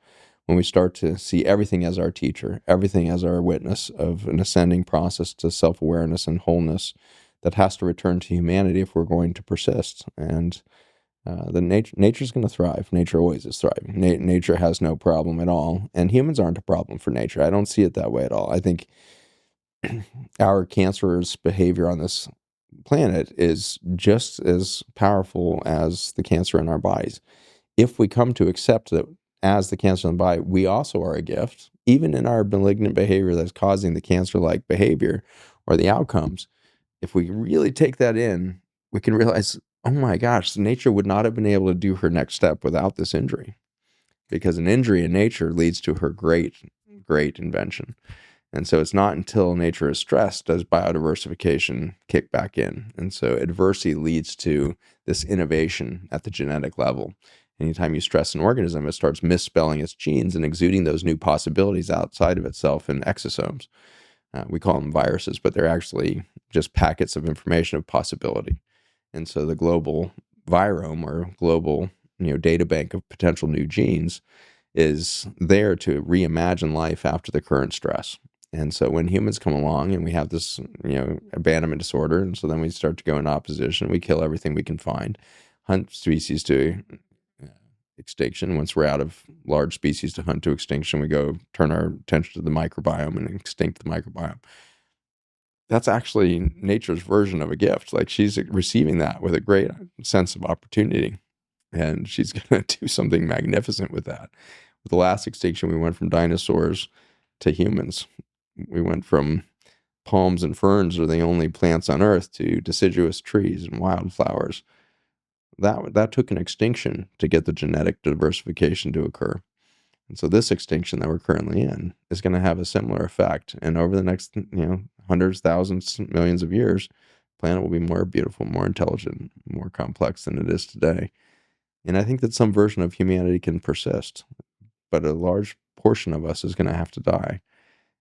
when we start to see everything as our teacher, everything as our witness of an ascending process to self-awareness and wholeness that has to return to humanity if we're going to persist. And Nature's going to thrive. Nature always is thriving. Nature has no problem at all, and humans aren't a problem for nature. I don't see it that way at all. I think our cancerous behavior on this planet is just as powerful as the cancer in our bodies. If we come to accept that as the cancer in the body, we also are a gift, even in our malignant behavior that's causing the cancer-like behavior or the outcomes, if we really take that in, we can realize, oh my gosh, nature would not have been able to do her next step without this injury, because an injury in nature leads to her great invention. And so it's not until nature is stressed does biodiversification kick back in. And so adversity leads to this innovation at the genetic level. Anytime you stress an organism, it starts misspelling its genes and exuding those new possibilities outside of itself in exosomes. We call them viruses, but they're actually just packets of information of possibility. And so the global virome, or global data bank of potential new genes, is there to reimagine life after the current stress. And so when humans come along and we have this abandonment disorder, and so then we start to go in opposition, we kill everything we can find, hunt species to extinction. Once we're out of large species to hunt to extinction, we go turn our attention to the microbiome and extinct the microbiome. That's actually nature's version of a gift. Like, she's receiving that with a great sense of opportunity, and she's going to do something magnificent with that. With the last extinction, we went from dinosaurs to humans. We went from palms and ferns are the only plants on earth to deciduous trees and wildflowers. That took an extinction to get the genetic diversification to occur. And so this extinction that we're currently in is going to have a similar effect. And over the next, hundreds, thousands, millions of years, the planet will be more beautiful, more intelligent, more complex than it is today. And I think that some version of humanity can persist, but a large portion of us is going to have to die.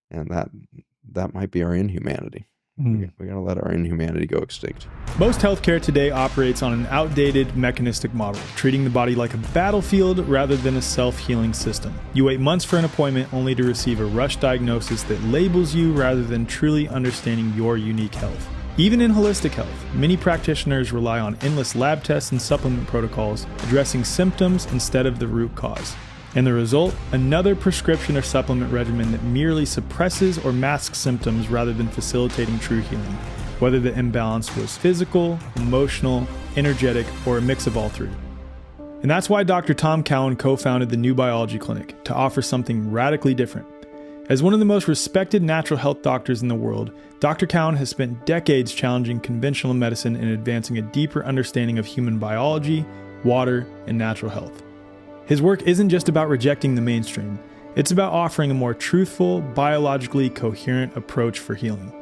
And that might be our inhumanity. We got to let our inhumanity go extinct. Most healthcare today operates on an outdated mechanistic model, treating the body like a battlefield rather than a self-healing system. You wait months for an appointment only to receive a rush diagnosis that labels you rather than truly understanding your unique health. Even in holistic health, many practitioners rely on endless lab tests and supplement protocols, addressing symptoms instead of the root cause. And the result? Another prescription or supplement regimen that merely suppresses or masks symptoms rather than facilitating true healing, whether the imbalance was physical, emotional, energetic, or a mix of all three. And that's why Dr. Tom Cowan co-founded the New Biology Clinic, to offer something radically different. As one of the most respected natural health doctors in the world, Dr. Cowan has spent decades challenging conventional medicine and advancing a deeper understanding of human biology, water, and natural health. His work isn't just about rejecting the mainstream, it's about offering a more truthful, biologically coherent approach for healing.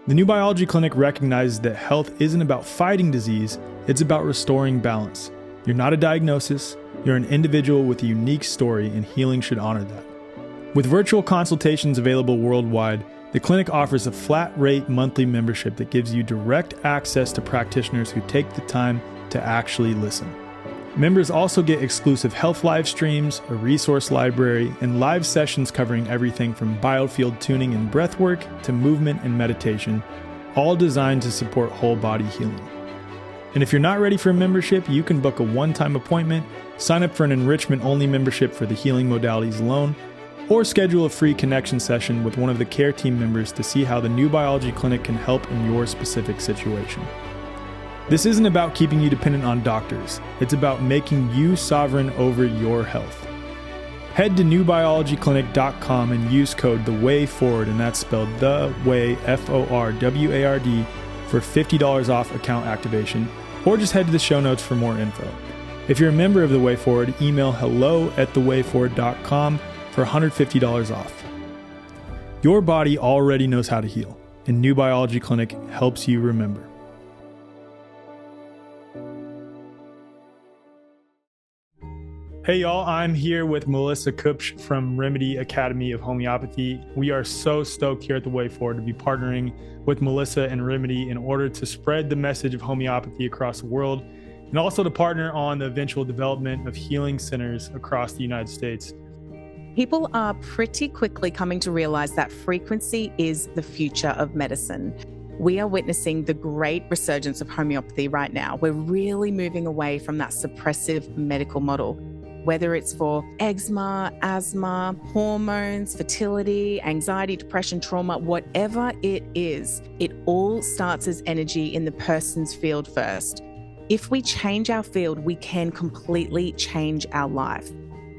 The New Biology Clinic recognizes that health isn't about fighting disease, it's about restoring balance. You're not a diagnosis, you're an individual with a unique story, and healing should honor that. With virtual consultations available worldwide, the clinic offers a flat-rate monthly membership that gives you direct access to practitioners who take the time to actually listen. Members also get exclusive health live streams, a resource library, and live sessions covering everything from biofield tuning and breathwork to movement and meditation, all designed to support whole body healing. And if you're not ready for a membership, you can book a one-time appointment, sign up for an enrichment-only membership for the healing modalities alone, or schedule a free connection session with one of the care team members to see how the New Biology Clinic can help in your specific situation. This isn't about keeping you dependent on doctors. It's about making you sovereign over your health. Head to newbiologyclinic.com and use code THEWAYFORWARD, and that's spelled The Way, F-O-R-W-A-R-D, for $50 off account activation, or just head to the show notes for more info. If you're a member of The Way Forward, email hello@thewayforward.com for $150 off. Your body already knows how to heal, and New Biology Clinic helps you remember. Hey y'all, I'm here with Melissa Kupsch from Remedy Academy of Homeopathy. We are so stoked here at The Way Forward to be partnering with Melissa and Remedy in order to spread the message of homeopathy across the world, and also to partner on the eventual development of healing centers across the United States. People are pretty quickly coming to realize that frequency is the future of medicine. We are witnessing the great resurgence of homeopathy right now. We're really moving away from that suppressive medical model, whether it's for eczema, asthma, hormones, fertility, anxiety, depression, trauma, whatever it is, it all starts as energy in the person's field first. If we change our field, we can completely change our life.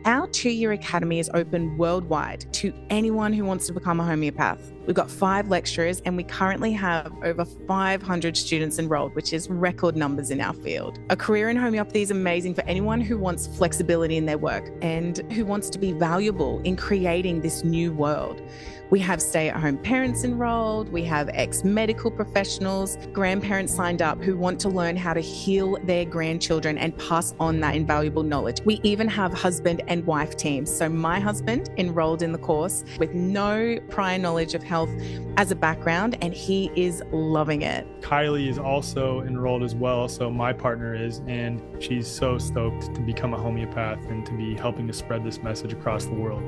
Our 2-year academy is open worldwide to anyone who wants to become a homeopath. We've got 5 lecturers and we currently have over 500 students enrolled, which is record numbers in our field. A career in homeopathy is amazing for anyone who wants flexibility in their work and who wants to be valuable in creating this new world. We have stay-at-home parents enrolled, we have ex-medical professionals, grandparents signed up who want to learn how to heal their grandchildren and pass on that invaluable knowledge. We even have husband and wife teams. So my husband enrolled in the course with no prior knowledge of health as a background, and he is loving it. Kylie is also enrolled as well, so my partner is, and she's so stoked to become a homeopath and to be helping to spread this message across the world.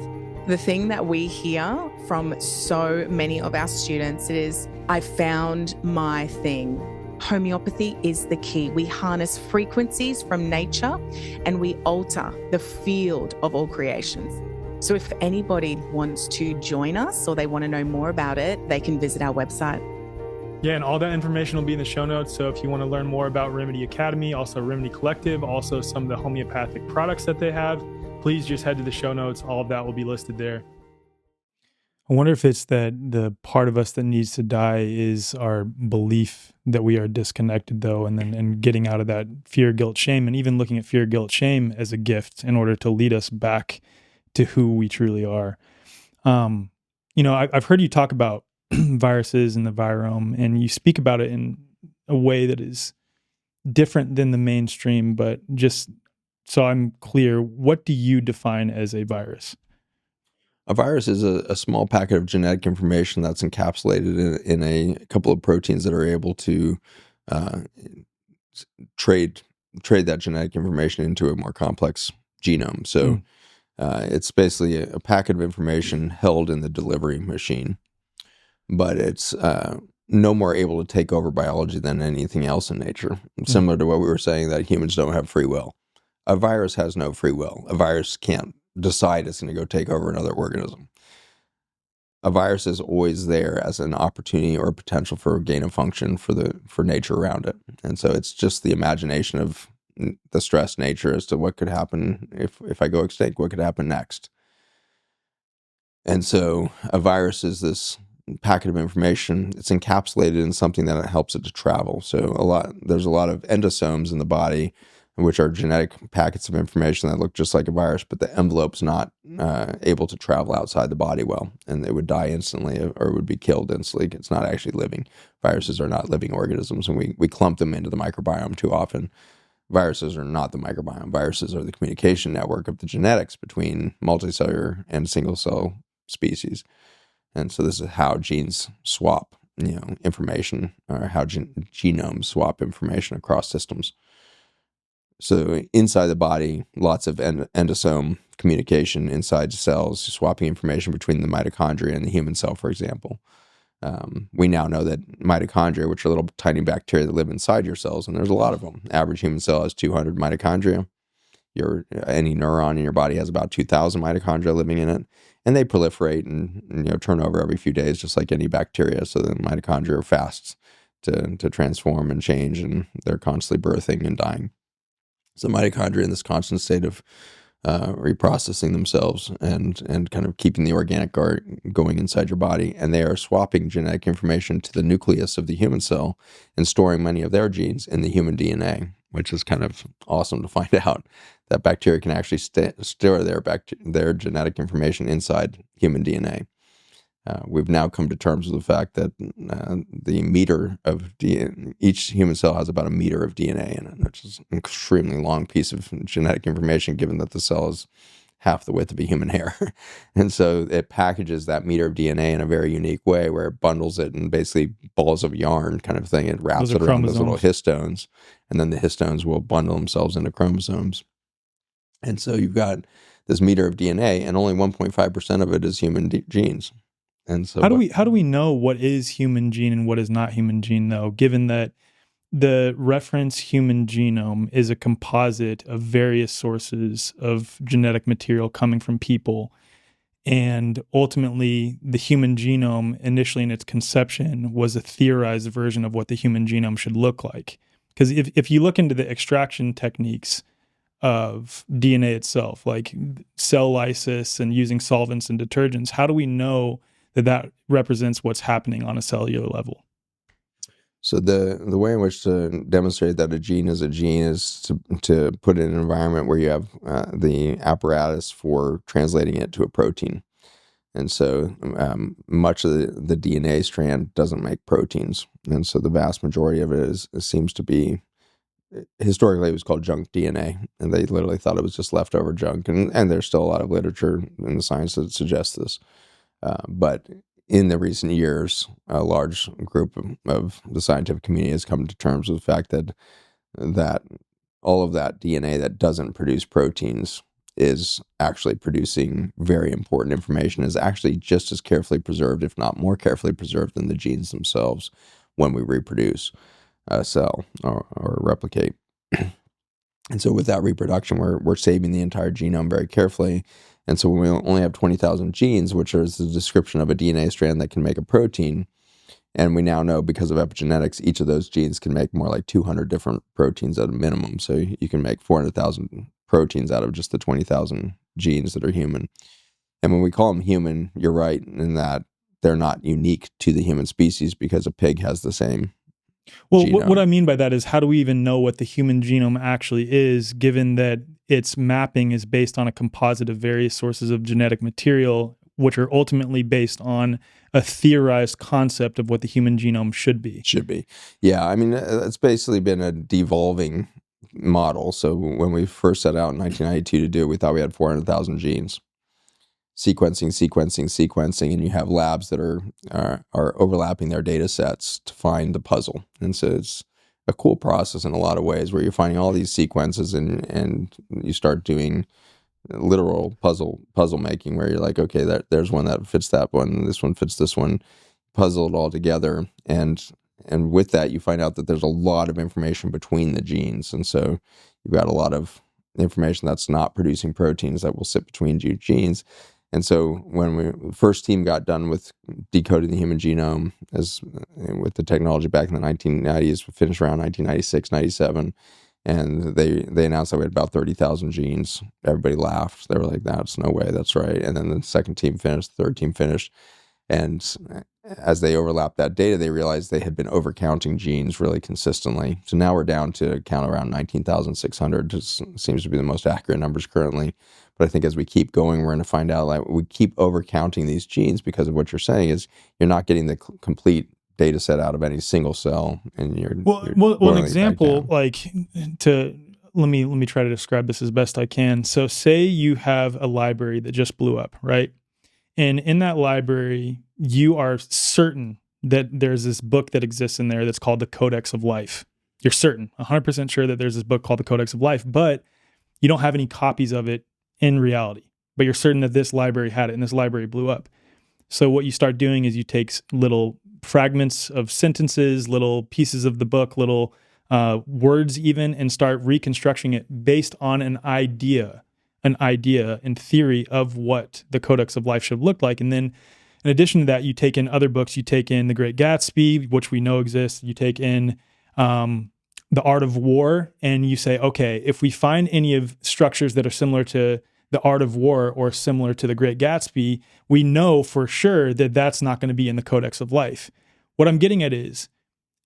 The thing that we hear from so many of our students is, I found my thing. Homeopathy is the key. We harness frequencies from nature and we alter the field of all creations. So if anybody wants to join us or they want to know more about it, they can visit our website. Yeah, and all that information will be in the show notes. So if you want to learn more about Remedy Academy, also Remedy Collective, also some of the homeopathic products that they have, please just head to the show notes. All of that will be listed there. I wonder if it's that the part of us that needs to die is our belief that we are disconnected, though, and getting out of that fear, guilt, shame, and even looking at fear, guilt, shame as a gift in order to lead us back to who we truly are. I've heard you talk about viruses and the virome, and you speak about it in a way that is different than the mainstream, but just so I'm clear, what do you define as a virus? A virus is a small packet of genetic information that's encapsulated in a couple of proteins that are able to trade that genetic information into a more complex genome. So it's basically a packet of information held in the delivery machine, but it's no more able to take over biology than anything else in nature. Similar to what we were saying, that humans don't have free will. A virus has no free will. A virus can't decide it's going to go take over another organism. A virus is always there as an opportunity or potential for gain of function for nature around it. And so it's just the imagination of the stressed nature as to what could happen if I go extinct, what could happen next. And so a virus is this packet of information. It's encapsulated in something that helps it to travel. So there's a lot of endosomes in the body, which are genetic packets of information that look just like a virus, but the envelope's not able to travel outside the body well, and it would die instantly or would be killed instantly. It's not actually living. Viruses are not living organisms, and we clump them into the microbiome too often. Viruses are not the microbiome. Viruses are the communication network of the genetics between multicellular and single-cell species. And so this is how genes swap, information, or how genomes swap information across systems. So inside the body, lots of endosome communication inside cells, swapping information between the mitochondria and the human cell, for example. We now know that mitochondria, which are little tiny bacteria that live inside your cells, and there's a lot of them. Average human cell has 200 mitochondria. Any neuron in your body has about 2,000 mitochondria living in it, and they proliferate and turn over every few days, just like any bacteria. So the mitochondria are fast to transform and change, and they're constantly birthing and dying. So mitochondria in this constant state of reprocessing themselves and kind of keeping the organic guard going inside your body. And they are swapping genetic information to the nucleus of the human cell and storing many of their genes in the human DNA, which is kind of awesome to find out that bacteria can actually store their genetic information inside human DNA. We've now come to terms with the fact that the meter of DNA, each human cell has about a meter of DNA in it, which is an extremely long piece of genetic information, given that the cell is half the width of a human hair. And so it packages that meter of DNA in a very unique way, where it bundles it in basically balls of yarn kind of thing. It wraps it around those little histones, and then the histones will bundle themselves into chromosomes. And so you've got this meter of DNA, and only 1.5% of it is human genes. And so how do we know what is human gene and what is not human gene, though, given that the reference human genome is a composite of various sources of genetic material coming from people? And ultimately, the human genome, initially in its conception, was a theorized version of what the human genome should look like. Because if you look into the extraction techniques of DNA itself, like cell lysis and using solvents and detergents, how do we know that that represents what's happening on a cellular level? So the way in which to demonstrate that a gene is to put it in an environment where you have the apparatus for translating it to a protein. And so much of the DNA strand doesn't make proteins. And so the vast majority of it seems to be, historically it was called junk DNA. And they literally thought it was just leftover junk. And there's still a lot of literature in the science that suggests this. But in the recent years, a large group of the scientific community has come to terms with the fact that all of that DNA that doesn't produce proteins is actually producing very important information, is actually just as carefully preserved, if not more carefully preserved, than the genes themselves when we reproduce a cell or replicate. And so with that reproduction, we're saving the entire genome very carefully. And so when we only have 20,000 genes, which is the description of a DNA strand that can make a protein, and we now know because of epigenetics, each of those genes can make more like 200 different proteins at a minimum. So you can make 400,000 proteins out of just the 20,000 genes that are human. And when we call them human, you're right in that they're not unique to the human species because a pig has the same. Well, what I mean by that is, how do we even know what the human genome actually is, given that its mapping is based on a composite of various sources of genetic material, which are ultimately based on a theorized concept of what the human genome should be? Should be. Yeah, I mean, it's basically been a devolving model. So when we first set out in 1992 to do it, we thought we had 400,000 genes. Sequencing, and you have labs that are overlapping their data sets to find the puzzle. And so it's a cool process in a lot of ways, where you're finding all these sequences and you start doing literal puzzle making, where you're like, okay, there's one that fits that one, this one fits this one, puzzle it all together. And with that, you find out that there's a lot of information between the genes. And so you've got a lot of information that's not producing proteins that will sit between genes. And so when the first team got done with decoding the human genome with the technology back in the 1990s, we finished around 1996, 97, and they announced that we had about 30,000 genes. Everybody laughed. They were like, that's no way, that's right. And then the second team finished, the third team finished. And as they overlapped that data, they realized they had been overcounting genes really consistently. So now we're down to count around 19,600. This seems to be the most accurate numbers currently. But I think as we keep going, we're going to find out like we keep overcounting these genes because of what you're saying is you're not getting the complete data set out of any single cell. And you're an example, like let me try to describe this as best I can. So say you have a library that just blew up, right? And in that library, you are certain that there's this book that exists in there that's called the Codex of Life. You're certain, 100% sure that there's this book called the Codex of Life, but you don't have any copies of it in reality. But you're certain that this library had it, and this library blew up. So what you start doing is you take little fragments of sentences, little pieces of the book, little words even, and start reconstructing it based on an idea and theory of what the Codex of Life should look like. And then in addition to that, you take in other books. You take in The Great Gatsby, which we know exists. You take in The Art of War, and you say, okay, if we find any of structures that are similar to The Art of War or similar to The Great Gatsby, we know for sure that that's not going to be in the Codex of Life. What I'm getting at is,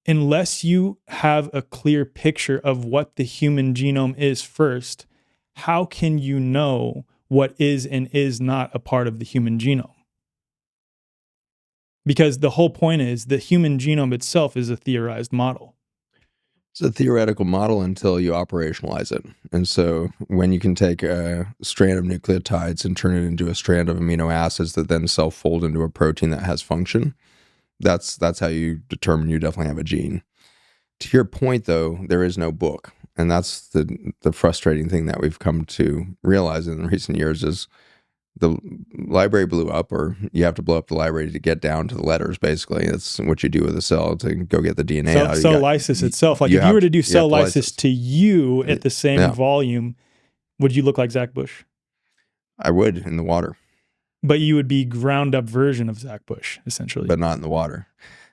unless you have a clear picture of what the human genome is first, how can you know what is and is not a part of the human genome? Because the whole point is the human genome itself is a theorized model. It's a theoretical model until you operationalize it. And so when you can take a strand of nucleotides and turn it into a strand of amino acids that then self-fold into a protein that has function, that's how you determine you definitely have a gene. To your point, though, there is no book. And that's the frustrating thing that we've come to realize in recent years is the library blew up, or you have to blow up the library to get down to the letters. Basically, that's what you do with a cell to go get the DNA out. Cell lysis itself. Like if you were to do cell lysis to you at the same volume, would you look like Zach Bush? I would in the water. But you would be ground up version of Zach Bush, essentially. But not in the water.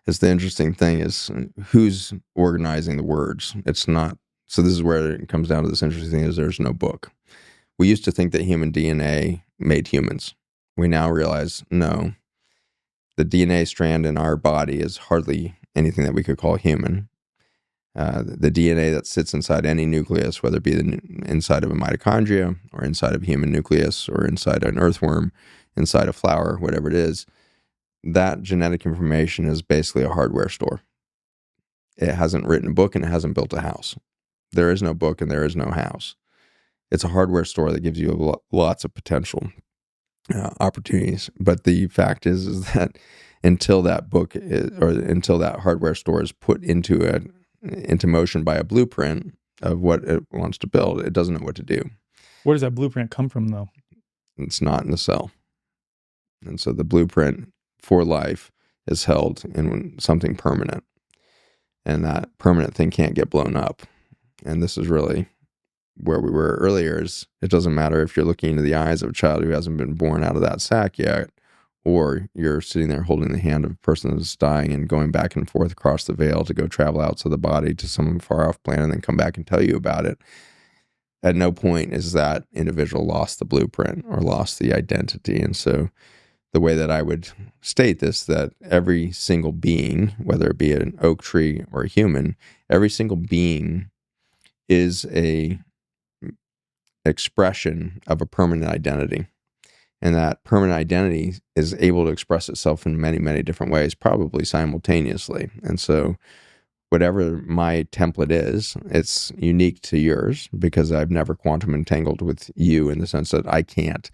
It's the interesting thing is who's organizing the words. It's not. So this is where it comes down to this interesting thing is there's no book. We used to think that human DNA made humans. We now realize, no, the DNA strand in our body is hardly anything that we could call human. The DNA that sits inside any nucleus, whether it be inside of a mitochondria or inside of a human nucleus or inside an earthworm, inside a flower, whatever it is, that genetic information is basically a hardware store. It hasn't written a book and it hasn't built a house. There is no book and there is no house. It's a hardware store that gives you lots of potential opportunities. But the fact is that until that book until that hardware store is put into motion by a blueprint of what it wants to build, it doesn't know what to do. Where does that blueprint come from, though? It's not in the cell. And so the blueprint for life is held in something permanent. And that permanent thing can't get blown up. And this is really where we were earlier, is it doesn't matter if you're looking into the eyes of a child who hasn't been born out of that sac yet, or you're sitting there holding the hand of a person that's dying and going back and forth across the veil to go travel outside the body to some far off planet and then come back and tell you about it. At no point is that individual lost the blueprint or lost the identity. And so the way that I would state this, that every single being, whether it be an oak tree or a human, every single being is a expression of a permanent identity. And that permanent identity is able to express itself in many, many different ways, probably simultaneously. And so whatever my template is, it's unique to yours because I've never quantum entangled with you in the sense that I can't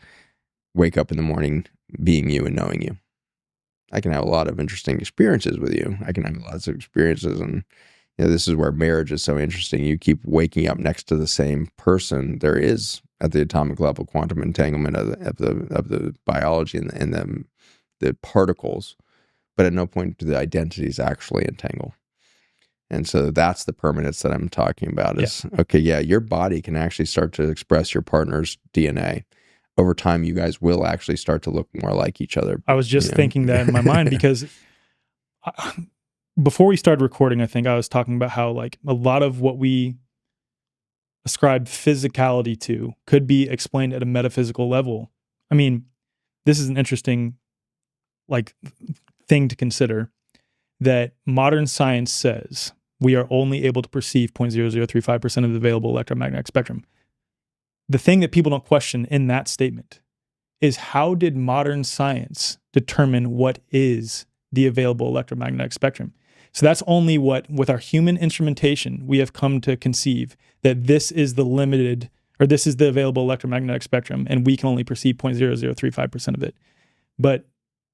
wake up in the morning being you and knowing you. I can have a lot of interesting experiences with you. I can have lots of experiences, and this is where marriage is so interesting. You keep waking up next to the same person. There is, at the atomic level, quantum entanglement of the biology and the particles, but at no point do the identities actually entangle. And so that's the permanence that I'm talking about is, your body can actually start to express your partner's DNA. Over time, you guys will actually start to look more like each other. I was just thinking that in my mind because before we started recording, I think I was talking about how like a lot of what we ascribe physicality to could be explained at a metaphysical level. I mean, this is an interesting thing to consider, that modern science says we are only able to perceive 0.0035% of the available electromagnetic spectrum. The thing that people don't question in that statement is, how did modern science determine what is the available electromagnetic spectrum? So that's only what, with our human instrumentation, we have come to conceive that this is the limited, or this is the available electromagnetic spectrum, and we can only perceive 0.0035% of it. But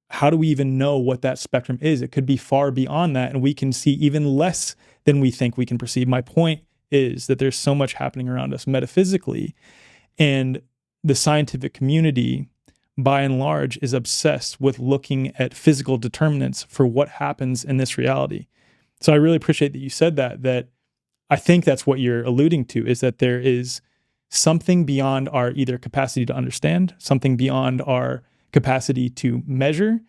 how do we even know what that spectrum is? It could be far beyond that, and we can see even less than we think we can perceive. My point is that there's so much happening around us metaphysically, and the scientific community, by and large, is obsessed with looking at physical determinants for what happens in this reality. So I really appreciate that you said that I think that's what you're alluding to, is that there is something beyond our either capacity to understand, something beyond our capacity to measure,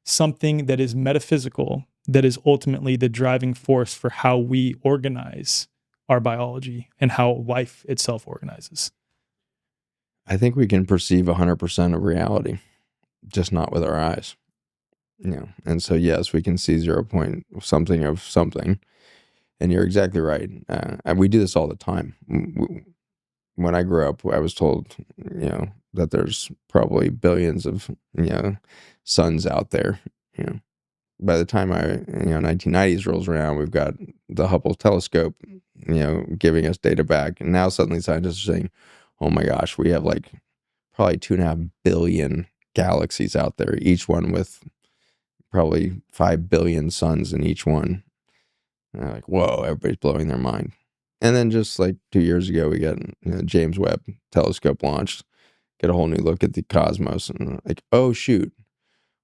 something that is metaphysical, that is ultimately the driving force for how we organize our biology and how life itself organizes. I think we can perceive 100% of reality, just not with our eyes. And so yes, we can see 0 point something of something, and you're exactly right. And we do this all the time. When I grew up, I was told, that there's probably billions of, suns out there. By the time 1990s rolls around, we've got the Hubble telescope, giving us data back, and now suddenly scientists are saying, oh my gosh, we have probably 2.5 billion galaxies out there, each one with probably 5 billion suns in each one. And they're like, whoa, everybody's blowing their mind. And then just 2 years ago, we got James Webb telescope launched, get a whole new look at the cosmos, and like, oh shoot,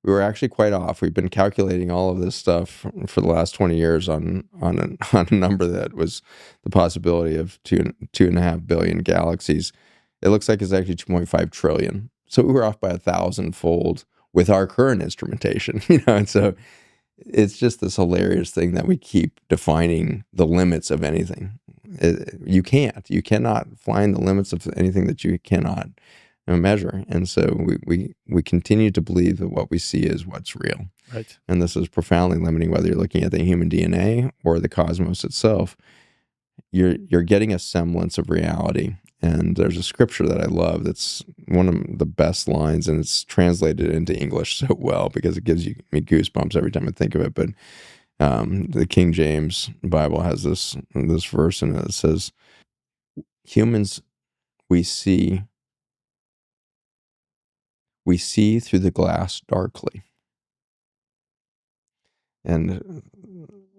we were actually quite off. We've been calculating all of this stuff for the last 20 years on a number that was the possibility of 2.5 billion galaxies. It looks like it's actually 2.5 trillion. So we were off by 1,000-fold with our current instrumentation, and so it's just this hilarious thing that we keep defining the limits of anything. You cannot find the limits of anything that you cannot measure. And so we continue to believe that what we see is what's real. Right. And this is profoundly limiting, whether you're looking at the human DNA or the cosmos itself. You're getting a semblance of reality. And there's a scripture that I love that's one of the best lines, and it's translated into English so well because it gives me goosebumps every time I think of it. But the King James Bible has this verse in it that says, humans, we see through the glass darkly. And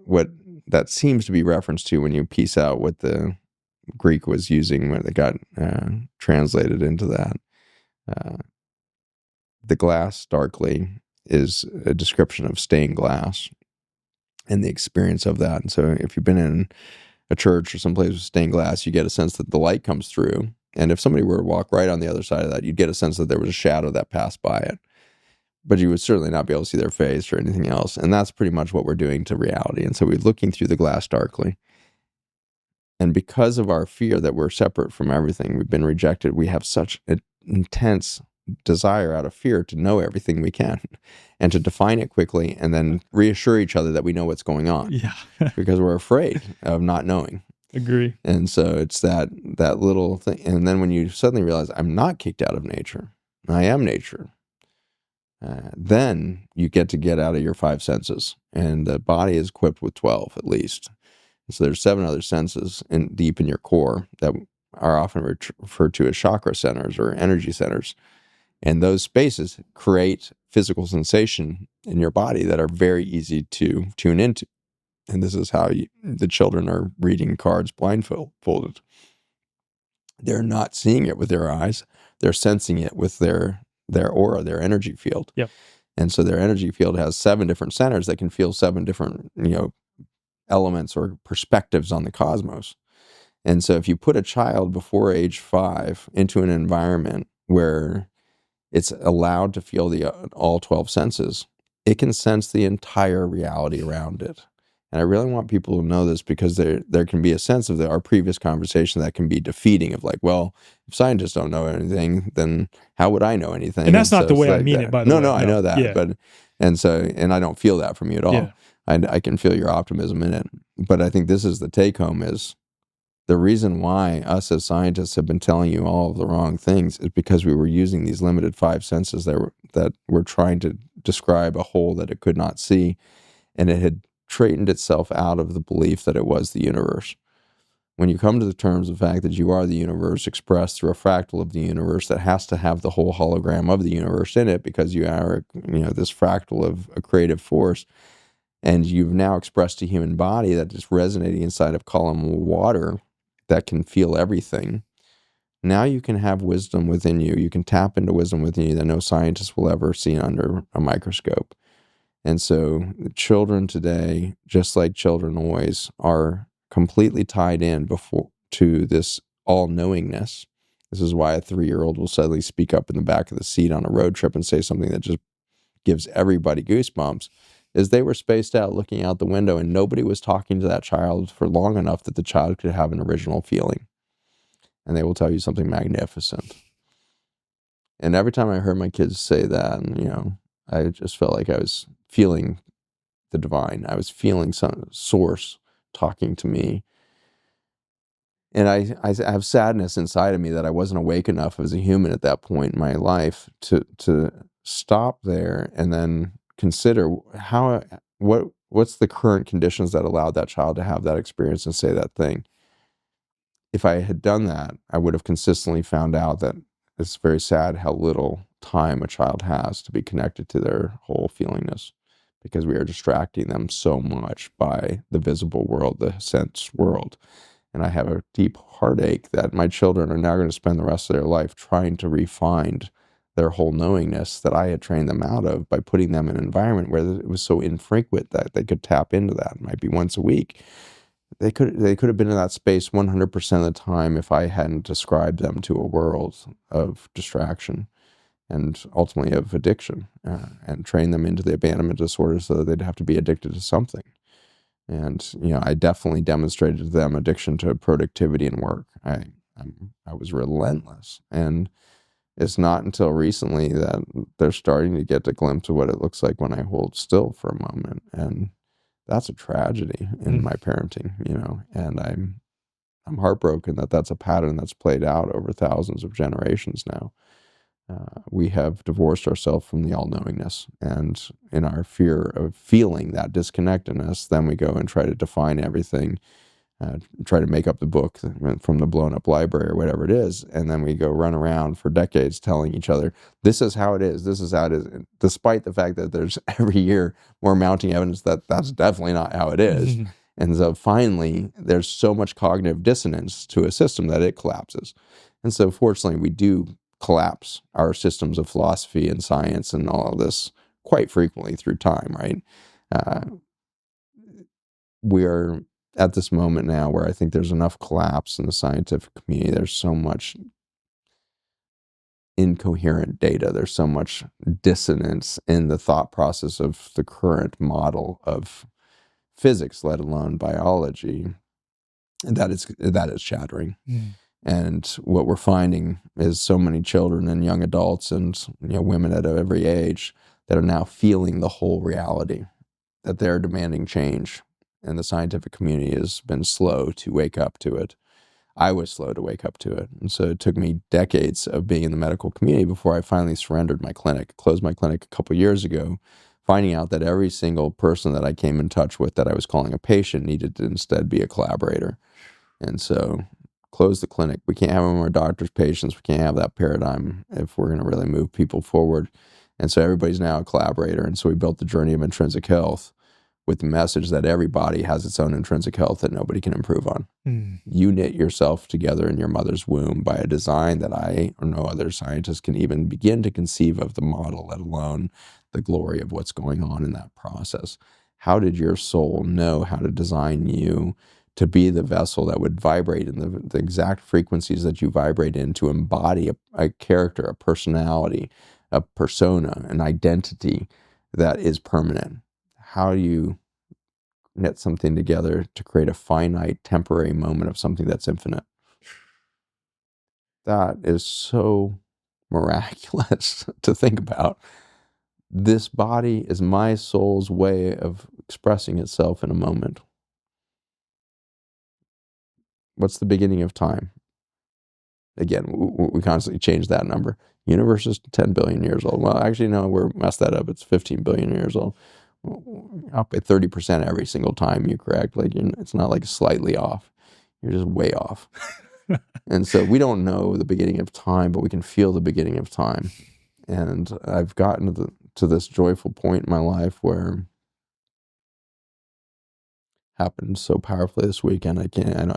what that seems to be reference to when you piece out what the Greek was using when it got translated into that. The glass darkly is a description of stained glass and the experience of that. And so if you've been in a church or someplace with stained glass, you get a sense that the light comes through. And if somebody were to walk right on the other side of that, you'd get a sense that there was a shadow that passed by it. But you would certainly not be able to see their face or anything else. And that's pretty much what we're doing to reality. And so we're looking through the glass darkly. And because of our fear that we're separate from everything, we've been rejected, we have such an intense desire out of fear to know everything we can and to define it quickly and then reassure each other that we know what's going on. Yeah. Because we're afraid of not knowing. Agree. And so it's that little thing. And then when you suddenly realize I'm not kicked out of nature, I am nature, then you get out of your 5 senses. And the body is equipped with 12 at least. So there's 7 other senses deep in your core that are often referred to as chakra centers or energy centers. And those spaces create physical sensation in your body that are very easy to tune into. And this is how the children are reading cards blindfolded. They're not seeing it with their eyes. They're sensing it with their aura, their energy field. Yep. And so their energy field has 7 different centers that can feel 7 different, elements or perspectives on the cosmos. And so if you put a child before age 5 into an environment where it's allowed to feel all 12 senses, it can sense the entire reality around it. And I really want people to know this because there can be a sense of our previous conversation that can be defeating of like, well, if scientists don't know anything, then how would I know anything? And that's not the way I like mean that. it, by the way. No, I know that. Yeah. And I don't feel that from you at all. Yeah. I can feel your optimism in it. But I think this is the take home is the reason why us as scientists have been telling you all of the wrong things is because we were using these limited 5 senses that were trying to describe a whole that it could not see. And it had straightened itself out of the belief that it was the universe. When you come to the terms of the fact that you are the universe expressed through a fractal of the universe that has to have the whole hologram of the universe in it because you are, this fractal of a creative force, and you've now expressed a human body that is resonating inside of column water that can feel everything. Now you can have wisdom within you. You can tap into wisdom within you that no scientist will ever see under a microscope. And so children today, just like children always, are completely tied in to this all-knowingness. This is why a 3-year-old will suddenly speak up in the back of the seat on a road trip and say something that just gives everybody goosebumps, is they were spaced out looking out the window and nobody was talking to that child for long enough that the child could have an original feeling. And they will tell you something magnificent. And every time I heard my kids say that, I just felt like I was feeling the divine. I was feeling some source talking to me. And I have sadness inside of me that I wasn't awake enough as a human at that point in my life to stop there and then consider what's the current conditions that allowed that child to have that experience and say that thing. If I had done that, I would have consistently found out that it's very sad how little time a child has to be connected to their whole feelingness, because we are distracting them so much by the visible world, the sense world. And I have a deep heartache that my children are now going to spend the rest of their life trying to refine their whole knowingness that I had trained them out of by putting them in an environment where it was so infrequent that they could tap into that. It might be once a week. They could have been in that space 100% of the time if I hadn't described them to a world of distraction and ultimately of addiction, and train them into the abandonment disorder so that they'd have to be addicted to something. And, I definitely demonstrated to them addiction to productivity and work. I was relentless. And it's not until recently that they're starting to get a glimpse of what it looks like when I hold still for a moment. And that's a tragedy in my parenting, and I'm heartbroken that that's a pattern that's played out over thousands of generations now. We have divorced ourselves from the all-knowingness, and in our fear of feeling that disconnectedness, then we go and try to define everything, try to make up the book from the blown-up library or whatever it is, and then we go run around for decades telling each other, this is how it is, this is how it is, despite the fact that there's every year more mounting evidence that that's definitely not how it is. And so finally, there's so much cognitive dissonance to a system that it collapses. And so fortunately, we do collapse our systems of philosophy and science and all of this quite frequently through time, right? We are at this moment now where I think there's enough collapse in the scientific community. There's so much incoherent data. There's so much dissonance in the thought process of the current model of physics, let alone biology, that is shattering. And what we're finding is so many children and young adults and women at every age that are now feeling the whole reality, that they're demanding change. And the scientific community has been slow to wake up to it. I was slow to wake up to it. And so it took me decades of being in the medical community before I finally surrendered my clinic, closed my clinic a couple years ago, finding out that every single person that I came in touch with that I was calling a patient needed to instead be a collaborator. And so close the clinic. We can't have any more doctors, patients. We can't have that paradigm if we're going to really move people forward. And so everybody's now a collaborator. And so we built the journey of intrinsic health with the message that everybody has its own intrinsic health that nobody can improve on. You knit yourself together in your mother's womb by a design that I or no other scientist can even begin to conceive of the model, let alone the glory of what's going on in that process. How did your soul know how to design you to be the vessel that would vibrate in the exact frequencies that you vibrate in, to embody a character, a personality, a persona, an identity that is permanent? How do you knit something together to create a finite, temporary moment of something that's infinite? That is so miraculous to think about. This body is my soul's way of expressing itself in a moment. What's the beginning of time? Again, we constantly change that number. Universe is 10 billion years old. Well, actually, no, we're messed that up. It's 15 billion years old. Up by 30% every single time you correct. Like, it's not like slightly off. You're just way off. And so we don't know the beginning of time, but we can feel the beginning of time. And I've gotten to this joyful point in my life where happened so powerfully this weekend.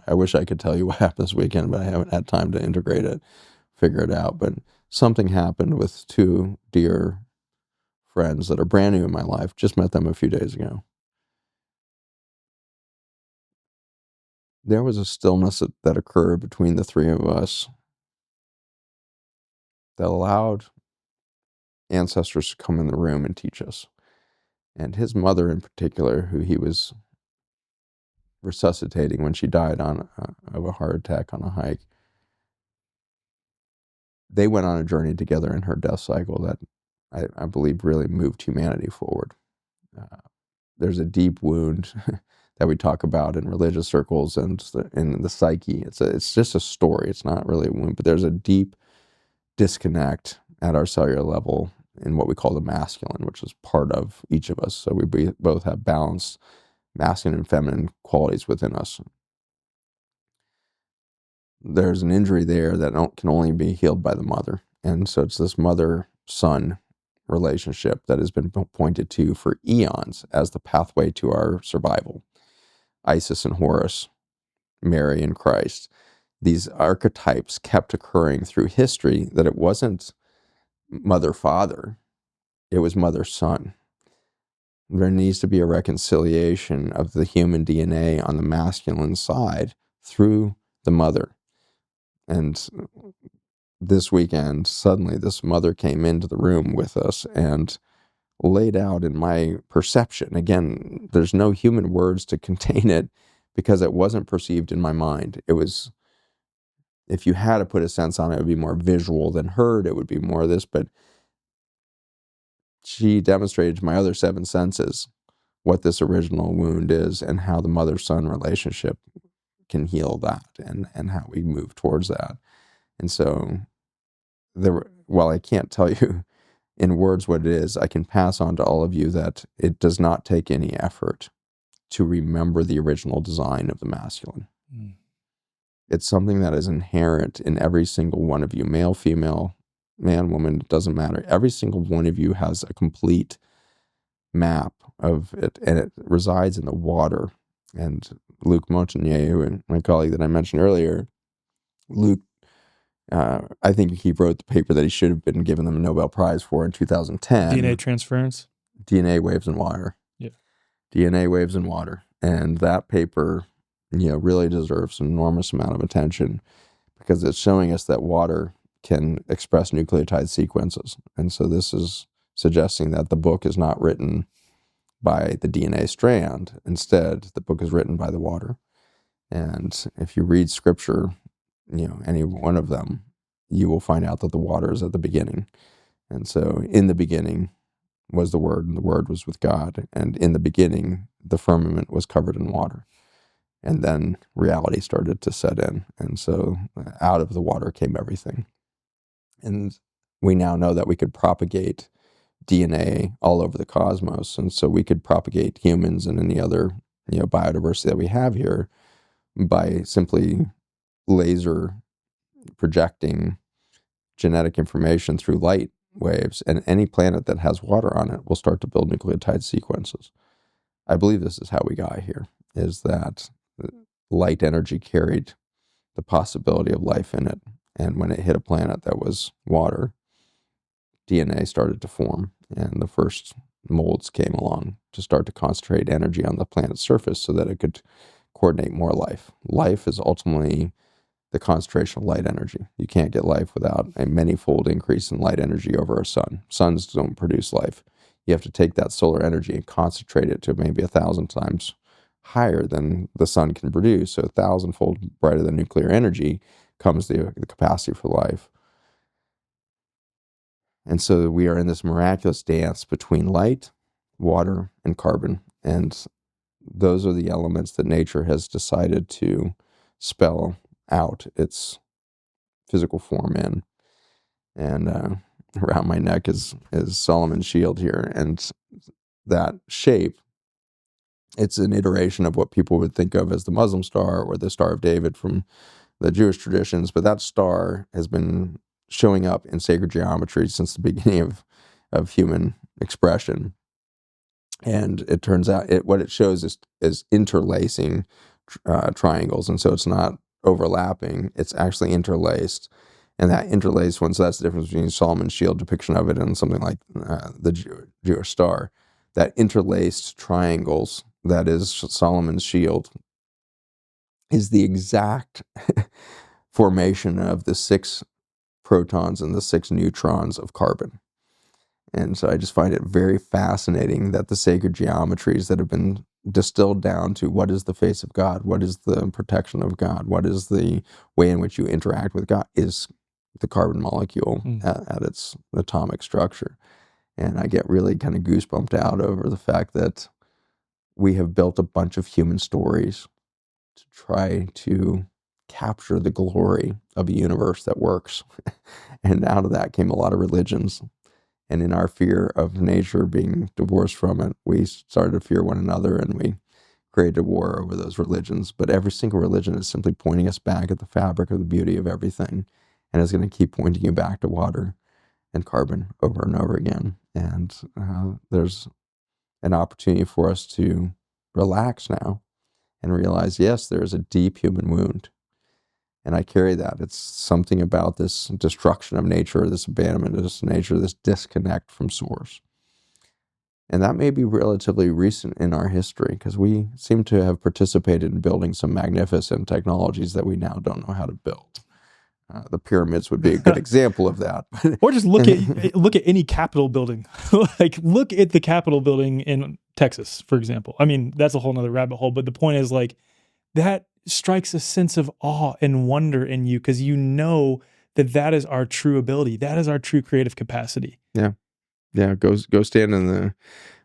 I wish I could tell you what happened this weekend, but I haven't had time to integrate it, figure it out. But something happened with two dear friends that are brand new in my life. Just met them a few days ago. There was a stillness that occurred between the three of us that allowed ancestors to come in the room and teach us. And his mother in particular, who he was resuscitating when she died of a heart attack on a hike, they went on a journey together in her death cycle that I believe really moved humanity forward. There's a deep wound that we talk about in religious circles and in the psyche. It's just a story. It's not really a wound, but there's a deep disconnect at our cellular level in what we call the masculine, which is part of each of us. So we both have balanced masculine and feminine qualities within us. There's an injury there that can only be healed by the mother. And so it's this mother-son relationship that has been pointed to for eons as the pathway to our survival. Isis and Horus Mary and Christ, these archetypes kept occurring through history, that it wasn't mother-father, it was mother-son. There needs to be a reconciliation of the human DNA on the masculine side through the mother. And this weekend, suddenly this mother came into the room with us and laid out in my perception. Again, there's no human words to contain it because it wasn't perceived in my mind. It was, if you had to put a sense on it, it would be more visual than heard. It would be more of this, but she demonstrated to my other 7 senses what this original wound is and how the mother-son relationship can heal that, and how we move towards that. And so while I can't tell you in words what it is, I can pass on to all of you that it does not take any effort to remember the original design of the masculine. Mm. It's something that is inherent in every single one of you, male, female, man, woman, it doesn't matter. Every single one of you has a complete map of it, and it resides in the water. And Luc Montagnier, and my colleague that I mentioned earlier, Luc, I think he wrote the paper that he should have been given them a Nobel Prize for in 2010. DNA transference? DNA waves in water. Yeah. DNA waves in water. And that paper, really deserves an enormous amount of attention because it's showing us that water can express nucleotide sequences. And so this is suggesting that the book is not written by the DNA strand. Instead, the book is written by the water. And if you read scripture, any one of them, you will find out that the water is at the beginning. And so in the beginning was the Word, and the Word was with God. And in the beginning, the firmament was covered in water. And then reality started to set in. And so out of the water came everything. And we now know that we could propagate DNA all over the cosmos. And so we could propagate humans and any other, biodiversity that we have here by simply laser projecting genetic information through light waves, and any planet that has water on it will start to build nucleotide sequences. I believe this is how we got here, is that light energy carried the possibility of life in it, and when it hit a planet that was water, DNA started to form, and the first molds came along to start to concentrate energy on the planet's surface so that it could coordinate more life. Life is ultimately the concentration of light energy. You can't get life without a many-fold increase in light energy over a sun. Suns don't produce life. You have to take that solar energy and concentrate it to maybe 1,000 times higher than the sun can produce. So 1,000-fold brighter than nuclear energy comes the capacity for life. And so we are in this miraculous dance between light, water, and carbon. And those are the elements that nature has decided to spell out its physical form in. And around my neck is Solomon's shield here. And that shape, it's an iteration of what people would think of as the Muslim star or the Star of David from the Jewish traditions. But that star has been showing up in sacred geometry since the beginning of human expression. And it turns out what it shows is interlacing triangles. And so it's not overlapping, it's actually interlaced. And that interlaced one, so that's the difference between Solomon's shield depiction of it and something like the Jewish star. That interlaced triangles, that is Solomon's shield, is the exact formation of the 6 protons and the 6 neutrons of carbon. And so I just find it very fascinating that the sacred geometries that have been distilled down to what is the face of God, what is the protection of God, what is the way in which you interact with God, is the carbon molecule at its atomic structure. And I get really kind of goosebumped out over the fact that we have built a bunch of human stories to try to capture the glory of a universe that works. And out of that came a lot of religions. And in our fear of nature being divorced from it, we started to fear one another, and we created a war over those religions. But every single religion is simply pointing us back at the fabric of the beauty of everything, and is going to keep pointing you back to water and carbon over and over again. And there's an opportunity for us to relax now and realize, yes, there is a deep human wound. And I carry that. It's something about this destruction of nature, this abandonment of this nature, this disconnect from source. And that may be relatively recent in our history, because we seem to have participated in building some magnificent technologies that we now don't know how to build. The pyramids would be a good example of that. Or just look at any Capitol building. Like, look at the Capitol building in Texas, for example. I mean, that's a whole nother rabbit hole. But the point is, like, that strikes a sense of awe and wonder in you, because you know that is our true ability. That is our true creative capacity. Yeah. Go stand in the.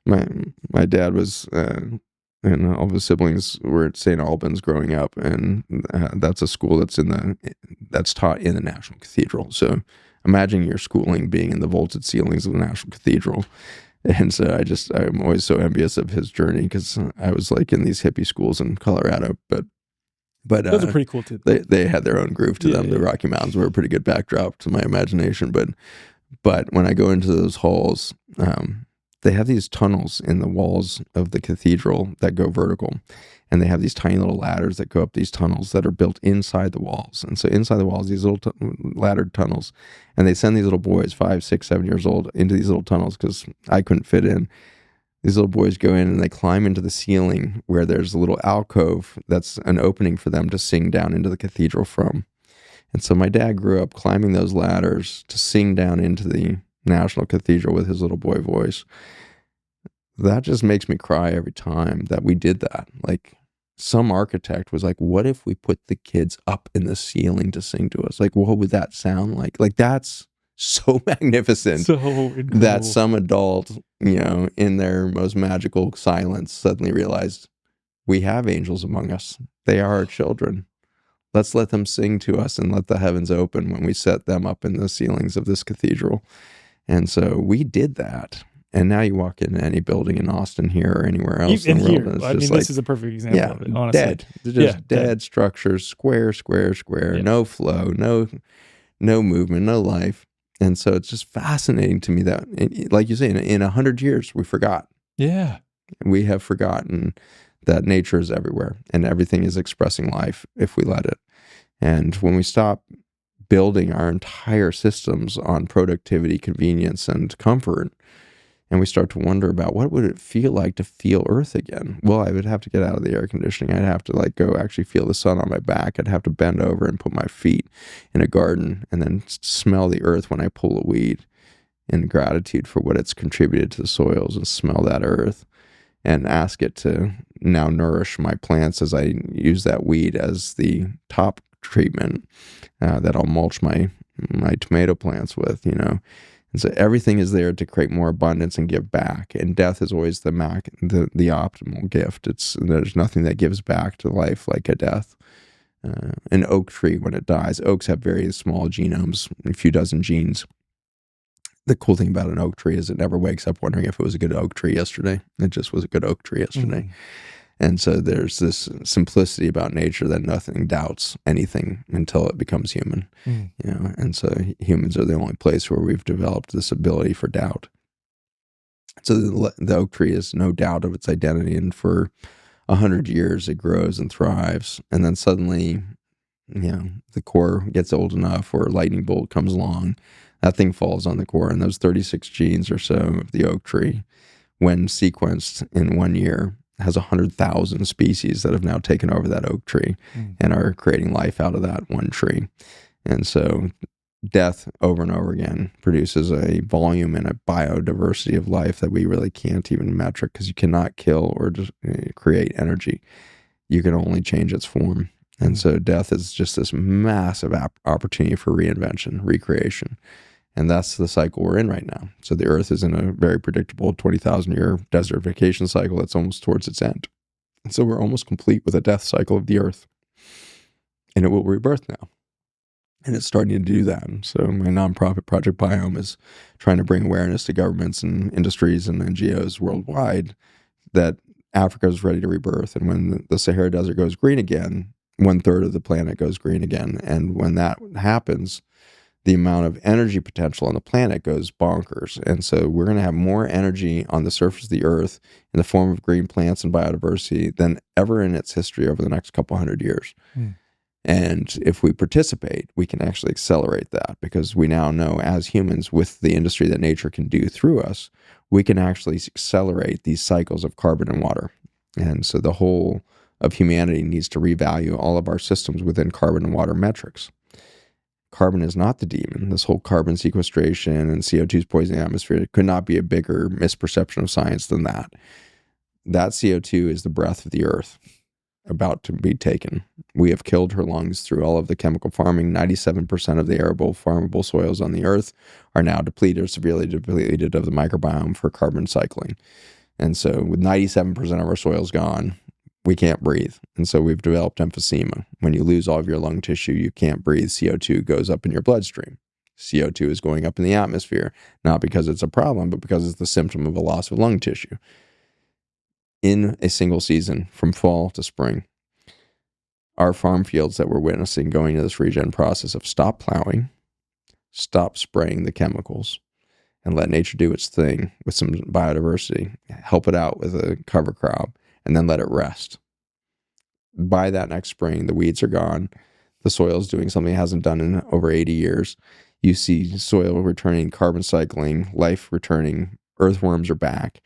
My dad was, and all of his siblings were at St. Albans growing up, and that's a school that's taught in the National Cathedral. So imagine your schooling being in the vaulted ceilings of the National Cathedral. And so I'm always so envious of his journey, because I was like in these hippie schools in Colorado, but those are pretty cool too. They had their own groove to them. The Rocky Mountains were a pretty good backdrop to my imagination, but when I go into those halls, they have these tunnels in the walls of the cathedral that go vertical, and they have these tiny little ladders that go up these tunnels that are built inside the walls. And so inside the walls, these little laddered tunnels, and they send these little boys, 5, 6, 7 years old, into these little tunnels because I couldn't fit in. These little boys go in and they climb into the ceiling where there's a little alcove that's an opening for them to sing down into the cathedral from. And so my dad grew up climbing those ladders to sing down into the National Cathedral with his little boy voice. That just makes me cry every time that we did that. Like, some architect was like, what if we put the kids up in the ceiling to sing to us? Like, what would that sound like? Like, that's so magnificent. So incredible. That some adult, in their most magical silence suddenly realized, we have angels among us. They are our children. Let's let them sing to us and let the heavens open when we set them up in the ceilings of this cathedral. And so we did that. And now you walk into any building in Austin here or anywhere else in the world, here, and I mean, this is a perfect example of it, honestly. Dead. They're just dead structures, square, no flow, no movement, no life. And so it's just fascinating to me that, like you say, in 100 years, we forgot. Yeah. We have forgotten that nature is everywhere and everything is expressing life if we let it. And when we stop building our entire systems on productivity, convenience, and comfort, and we start to wonder about what would it feel like to feel Earth again? Well, I would have to get out of the air conditioning. I'd have to go actually feel the sun on my back. I'd have to bend over and put my feet in a garden and then smell the earth when I pull a weed in gratitude for what it's contributed to the soils, and smell that earth and ask it to now nourish my plants as I use that weed as the top treatment that I'll mulch my tomato plants with, And so everything is there to create more abundance and give back. And death is always the optimal gift. There's nothing that gives back to life like a death. An oak tree, when it dies, oaks have very small genomes, a few dozen genes. The cool thing about an oak tree is it never wakes up wondering if it was a good oak tree yesterday. It just was a good oak tree yesterday. Mm-hmm. And so there's this simplicity about nature that nothing doubts anything until it becomes human, and so humans are the only place where we've developed this ability for doubt. So the oak tree is no doubt of its identity, and for 100 years it grows and thrives, and then suddenly, the core gets old enough, or a lightning bolt comes along, that thing falls on the core, and those 36 genes or so of the oak tree, when sequenced in 1 year, has 100,000 species that have now taken over that oak tree and are creating life out of that one tree. And so death over and over again produces a volume and a biodiversity of life that we really can't even metric, because you cannot kill or just create energy. You can only change its form. And so death is just this massive opportunity for reinvention, recreation. And that's the cycle we're in right now. So the earth is in a very predictable 20,000-year desertification cycle that's almost towards its end. And so we're almost complete with a death cycle of the earth. And it will rebirth now. And it's starting to do that. And so my nonprofit Project Biome is trying to bring awareness to governments and industries and NGOs worldwide that Africa is ready to rebirth. And when the Sahara Desert goes green again, 1/3 of the planet goes green again. And when that happens, the amount of energy potential on the planet goes bonkers. And so we're going to have more energy on the surface of the earth in the form of green plants and biodiversity than ever in its history over the next couple hundred years. And if we participate, we can actually accelerate that, because we now know as humans, with the industry that nature can do through us, we can actually accelerate these cycles of carbon and water. And so the whole of humanity needs to revalue all of our systems within carbon and water metrics. Carbon is not the demon. This whole carbon sequestration and CO2's poisoning the atmosphere could not be a bigger misperception of science than that. That CO2 is the breath of the earth about to be taken. We have killed her lungs through all of the chemical farming. 97% of the arable, farmable soils on the earth are now depleted or severely depleted of the microbiome for carbon cycling. And so with 97% of our soils gone, we can't breathe. And so we've developed emphysema. When you lose all of your lung tissue, you can't breathe. CO2 goes up in your bloodstream. CO2 is going up in the atmosphere, not because it's a problem, but because it's the symptom of a loss of lung tissue. In a single season, from fall to spring, our farm fields that we're witnessing going into this regen process of stop plowing, stop spraying the chemicals, and let nature do its thing with some biodiversity, help it out with a cover crop, and then let it rest. By that next spring, the weeds are gone. The soil is doing something it hasn't done in over 80 years. You see soil returning, carbon cycling, life returning, earthworms are back.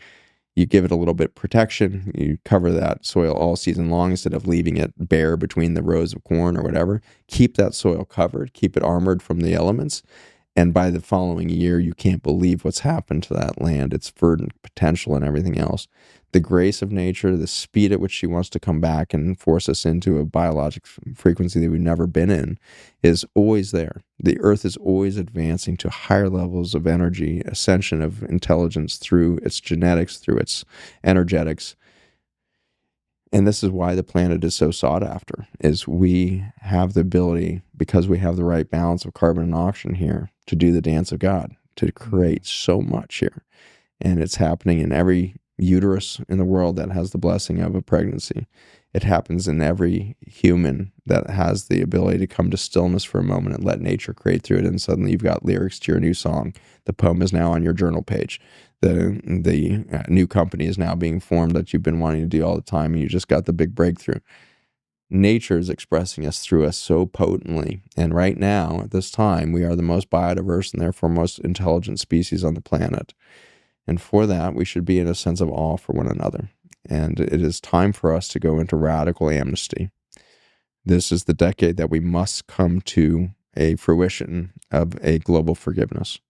You give it a little bit of protection. You cover that soil all season long instead of leaving it bare between the rows of corn or whatever. Keep that soil covered. Keep it armored from the elements. And by the following year, you can't believe what's happened to that land, its verdant potential and everything else. The grace of nature, the speed at which she wants to come back and force us into a biologic frequency that we've never been in, is always there. The earth is always advancing to higher levels of energy, ascension of intelligence through its genetics, through its energetics. And this is why the planet is so sought after, is we have the ability, because we have the right balance of carbon and oxygen here, to do the dance of God, to create so much here. And it's happening in every uterus in the world that has the blessing of a pregnancy. It happens in every human that has the ability to come to stillness for a moment and let nature create through it. And suddenly you've got lyrics to your new song. The poem is now on your journal page. The new company is now being formed that you've been wanting to do all the time, and you just got the big breakthrough. Nature is expressing us through us so potently. And right now, at this time, we are the most biodiverse and therefore most intelligent species on the planet. And for that, we should be in a sense of awe for one another. And it is time for us to go into radical amnesty. This is the decade that we must come to a fruition of a global forgiveness.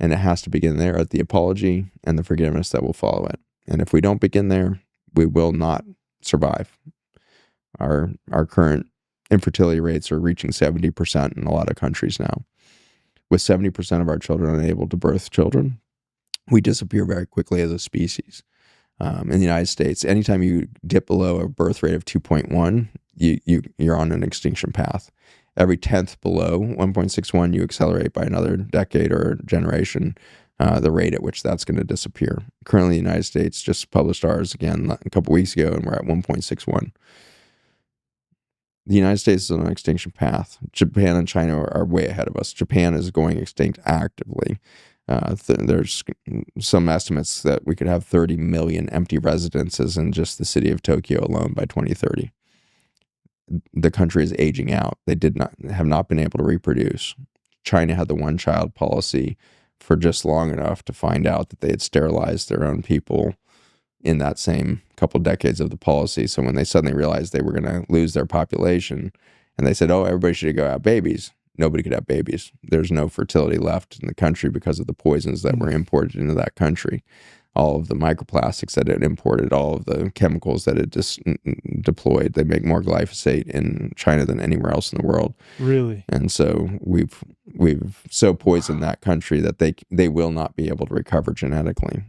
And it has to begin there at the apology and the forgiveness that will follow it. And if we don't begin there, we will not survive. Our current infertility rates are reaching 70% in a lot of countries now. With 70% of our children unable to birth children, we disappear very quickly as a species. In the United States, anytime you dip below a birth rate of 2.1, you're on an extinction path. Every 10th below 1.61, you accelerate by another decade or generation, the rate at which that's going to disappear. Currently, the United States just published ours again a couple weeks ago, and we're at 1.61. The United States is on an extinction path. Japan and China are way ahead of us. Japan is going extinct actively. There's some estimates that we could have 30 million empty residences in just the city of Tokyo alone by 2030. The country is aging out. They have not been able to reproduce. China had the one-child policy for just long enough to find out that they had sterilized their own people in that same couple decades of the policy. So when they suddenly realized they were going to lose their population, and they said, oh, everybody should go have babies, nobody could have babies. There's no fertility left in the country because of the poisons that were imported into that country. All of the microplastics that it imported, all of the chemicals that it just deployed. They make more glyphosate in China than anywhere else in the world. Really? And so we've so poisoned that country that they will not be able to recover genetically.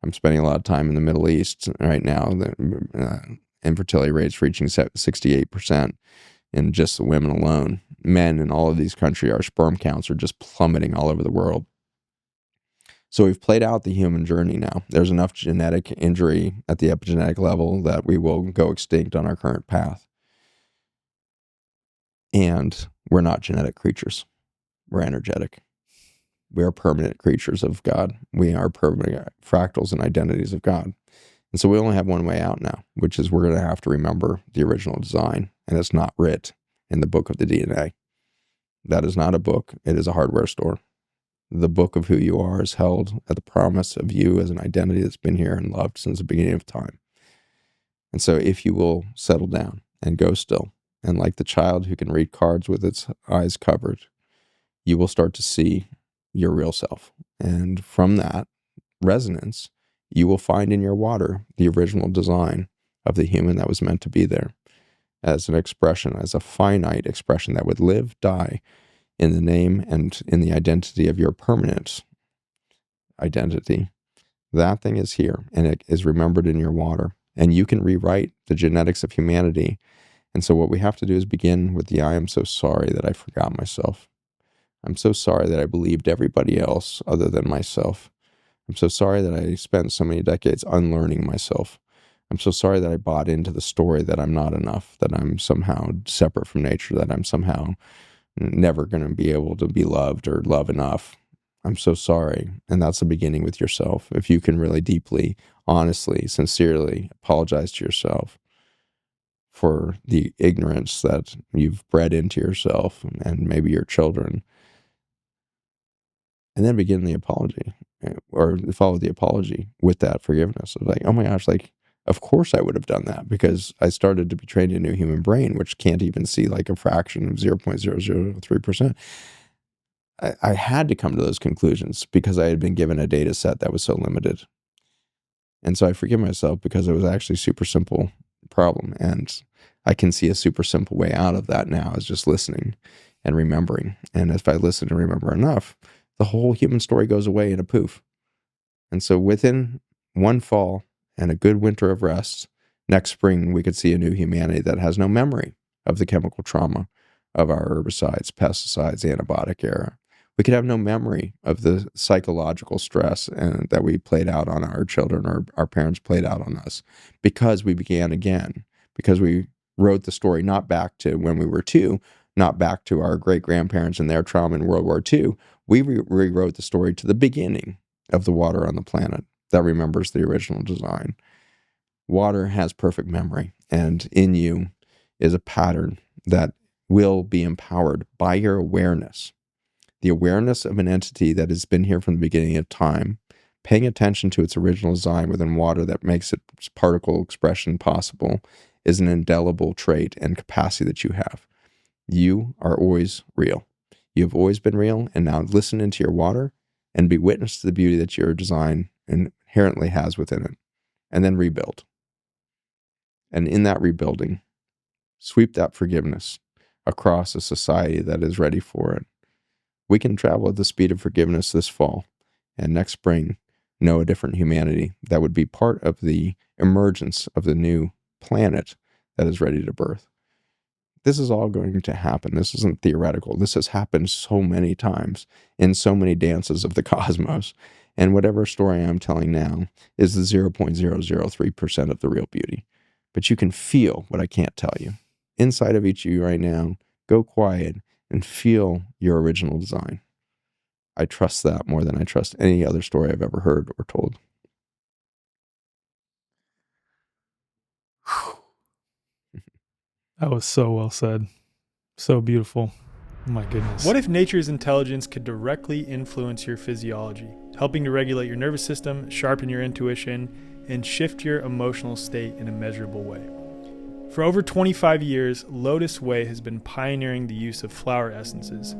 I'm spending a lot of time in the Middle East right now. The infertility rates reaching 68% in just the women alone. Men in all of these countries, our sperm counts are just plummeting all over the world. So we've played out the human journey now. There's enough genetic injury at the epigenetic level that we will go extinct on our current path. And We're not genetic creatures. We're energetic. We are permanent creatures of God. We are permanent fractals and identities of God. And so we only have one way out now, which is we're going to have to remember the original design. And it's not writ in the book of the DNA. That is not a book. It is a hardware store. The book of who you are is held at the promise of you as an identity that's been here and loved since the beginning of time. And so if you will settle down and go still, and like the child who can read cards with its eyes covered, you will start to see your real self. And from that resonance, you will find in your water the original design of the human that was meant to be there as an expression, as a finite expression that would live, die in the name and in the identity of your permanent identity. That thing is here, and it is remembered in your water. And you can rewrite the genetics of humanity. And so what we have to do is begin with the I am so sorry that I forgot myself. I'm so sorry that I believed everybody else other than myself. I'm so sorry that I spent so many decades unlearning myself. I'm so sorry that I bought into the story that I'm not enough, that I'm somehow separate from nature, that I'm somehow never going to be able to be loved or love enough. I'm so sorry. And that's the beginning with yourself. If you can really deeply, honestly, sincerely apologize to yourself for the ignorance that you've bred into yourself and maybe your children, and then begin the apology or follow the apology with that forgiveness of like, oh my gosh, like, of course I would have done that because I started to be trained in a human brain, which can't even see like a fraction of 0.003%. I had to come to those conclusions because I had been given a data set that was so limited. And so I forgive myself because it was actually a super simple problem. And I can see a super simple way out of that now is just listening and remembering. And if I listen and remember enough, the whole human story goes away in a poof. And so within one fall and a good winter of rest, next spring, we could see a new humanity that has no memory of the chemical trauma of our herbicides, pesticides, antibiotic era. We could have no memory of the psychological stress that we played out on our children or our parents played out on us because we began again, because we wrote the story not back to when we were 2, not back to our great-grandparents and their trauma in World War II. We rewrote the story to the beginning of the water on the planet that remembers the original design. Water has perfect memory, and in you is a pattern that will be empowered by your awareness. The awareness of an entity that has been here from the beginning of time, paying attention to its original design within water that makes its particle expression possible, is an indelible trait and capacity that you have. You are always real. You have always been real, and now listen into your water and be witness to the beauty that your design inherently has within it, and then rebuild. And in that rebuilding, sweep that forgiveness across a society that is ready for it. We can travel at the speed of forgiveness this fall, and next spring, know a different humanity that would be part of the emergence of the new planet that is ready to birth. This is all going to happen. This isn't theoretical. This has happened so many times in so many dances of the cosmos. And whatever story I'm telling now is the 0.003% of the real beauty. But you can feel what I can't tell you. Inside of each of you right now, go quiet and feel your original design. I trust that more than I trust any other story I've ever heard or told. That was so well said. So beautiful. Oh my goodness. What if nature's intelligence could directly influence your physiology, helping to regulate your nervous system, sharpen your intuition, and shift your emotional state in a measurable way? For over 25 years, Lotus Way has been pioneering the use of flower essences,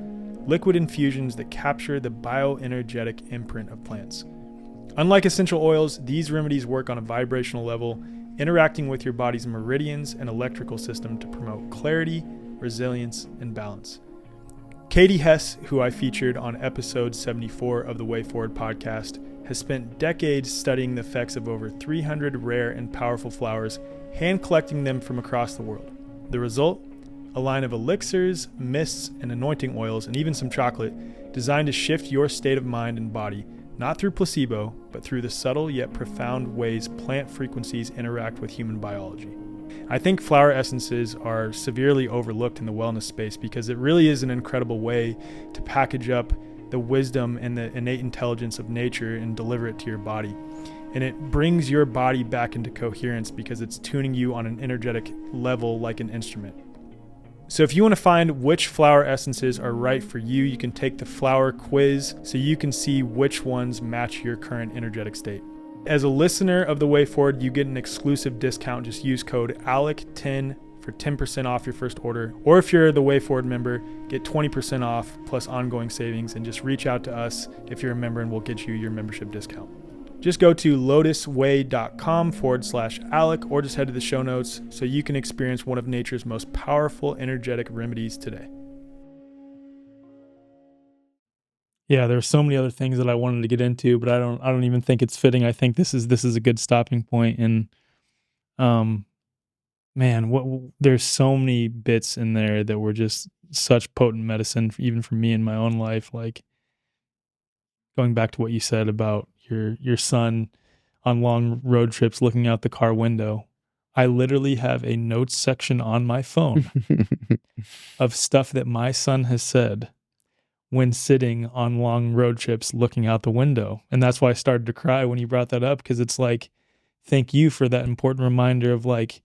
liquid infusions that capture the bioenergetic imprint of plants. Unlike essential oils, these remedies work on a vibrational level, interacting with your body's meridians and electrical system to promote clarity, resilience, and balance. Katie Hess, who I featured on episode 74 of the Way Forward podcast, has spent decades studying the effects of over 300 rare and powerful flowers, hand collecting them from across the world. The result? A line of elixirs, mists, and anointing oils, and even some chocolate, designed to shift your state of mind and body, not through placebo, but through the subtle yet profound ways plant frequencies interact with human biology. I think flower essences are severely overlooked in the wellness space because it really is an incredible way to package up the wisdom and the innate intelligence of nature and deliver it to your body. And it brings your body back into coherence because it's tuning you on an energetic level like an instrument. So if you want to find which flower essences are right for you, you can take the flower quiz so you can see which ones match your current energetic state. As a listener of The Way Forward, you get an exclusive discount. Just use code ALEC10 for 10% off your first order. Or if you're the Way Forward member, get 20% off plus ongoing savings, and just reach out to us if you're a member and we'll get you your membership discount. Just go to lotusway.com/Alec or just head to the show notes so you can experience one of nature's most powerful energetic remedies today. Yeah, there's so many other things that I wanted to get into, but I don't even think it's fitting. I think this is a good stopping point. And man, there's so many bits in there that were just such potent medicine, even for me in my own life. Like going back to what you said about your son on long road trips looking out the car window. I literally have a notes section on my phone of stuff that my son has said when sitting on long road trips looking out the window. And that's why I started to cry when you brought that up, because it's like, thank you for that important reminder of like,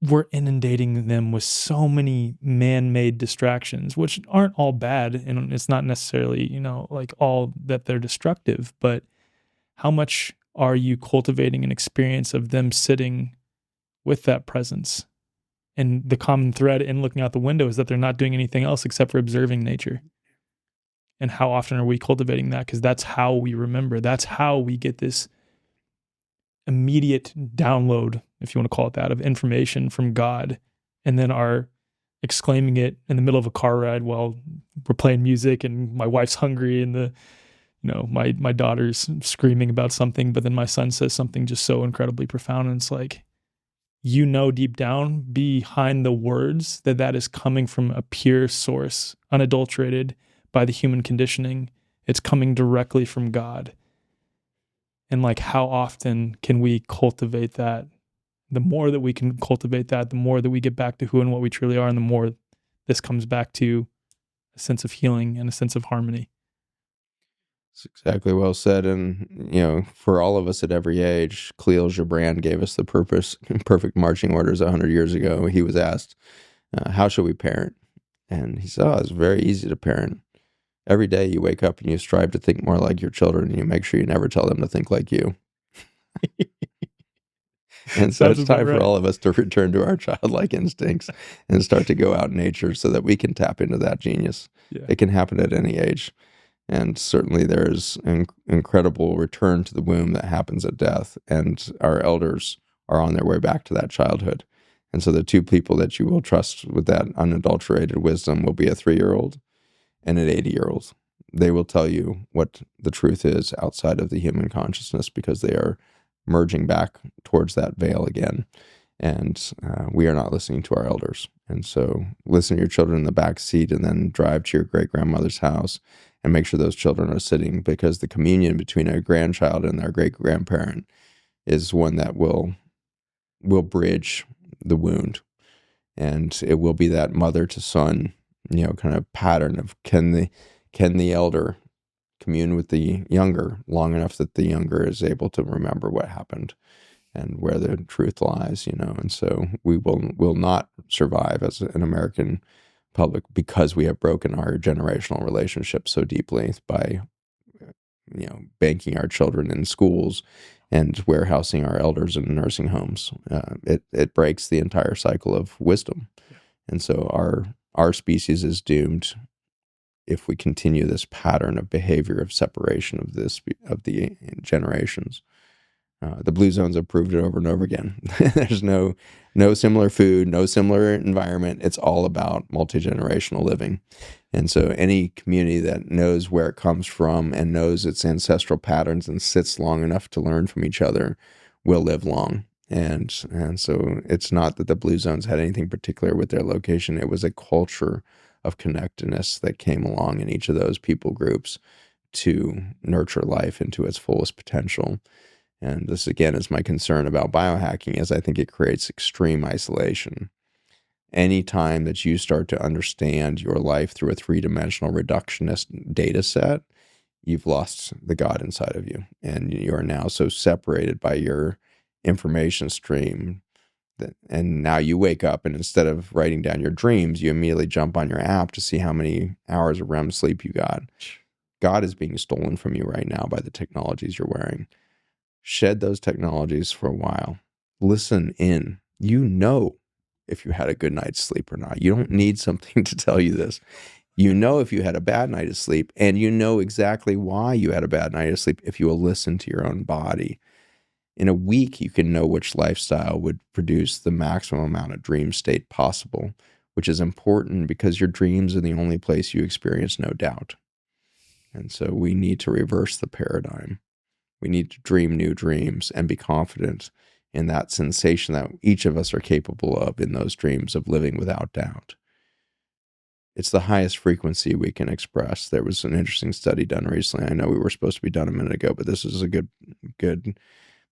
we're inundating them with so many man-made distractions, which aren't all bad. And it's not necessarily, like all that they're destructive, but how much are you cultivating an experience of them sitting with that presence? And the common thread in looking out the window is that they're not doing anything else except for observing nature. And how often are we cultivating that? Because that's how we remember. That's how we get this immediate download, if you want to call it that, of information from God, and then are exclaiming it in the middle of a car ride while we're playing music and my wife's hungry and my daughter's screaming about something, but then my son says something just so incredibly profound, and it's like, deep down behind the words that is coming from a pure source, unadulterated by the human conditioning. It's coming directly from God. And like, how often can we cultivate that? The more that we can cultivate that, the more that we get back to who and what we truly are, and the more this comes back to a sense of healing and a sense of harmony. It's exactly well said. And, for all of us at every age, Khalil Gibran gave us the perfect marching orders 100 years ago. He was asked, how should we parent? And he said, it's very easy to parent. Every day you wake up and you strive to think more like your children, and you make sure you never tell them to think like you. And so it's time for all of us to return to our childlike instincts and start to go out in nature so that we can tap into that genius. Yeah. It can happen at any age. And certainly there's an incredible return to the womb that happens at death. And our elders are on their way back to that childhood. And so the two people that you will trust with that unadulterated wisdom will be a 3-year-old and an 80-year-old. They will tell you what the truth is outside of the human consciousness, because they are merging back towards that veil again. And we are not listening to our elders. And so listen to your children in the back seat, and then drive to your great-grandmother's house and make sure those children are sitting, because the communion between a grandchild and their great-grandparent is one that will bridge the wound. And it will be that mother to son, kind of pattern of can the elder commune with the younger long enough that the younger is able to remember what happened and where the truth lies, And so we will not survive as an American public because we have broken our generational relationships so deeply by, banking our children in schools and warehousing our elders in nursing homes. It breaks the entire cycle of wisdom. Yeah. And so our species is doomed if we continue this pattern of behavior of separation of the generations. The blue zones have proved it over and over again. There's no similar food, no similar environment. It's all about multi-generational living. And so any community that knows where it comes from and knows its ancestral patterns and sits long enough to learn from each other will live long. And so it's not that the blue zones had anything particular with their location. It was a culture of connectedness that came along in each of those people groups to nurture life into its fullest potential. And this, again, is my concern about biohacking, is I think it creates extreme isolation. Anytime that you start to understand your life through a three-dimensional reductionist data set, you've lost the God inside of you. And you are now so separated by your information stream and now you wake up, and instead of writing down your dreams, you immediately jump on your app to see how many hours of REM sleep you got. God is being stolen from you right now by the technologies you're wearing. Shed those technologies for a while. Listen in. You know if you had a good night's sleep or not. You don't need something to tell you this. You know if you had a bad night of sleep, and you know exactly why you had a bad night of sleep if you will listen to your own body. In a week, you can know which lifestyle would produce the maximum amount of dream state possible, which is important because your dreams are the only place you experience no doubt. And so we need to reverse the paradigm. We need to dream new dreams and be confident in that sensation that each of us are capable of in those dreams of living without doubt. It's the highest frequency we can express. There was an interesting study done recently. I know we were supposed to be done a minute ago, but this is a good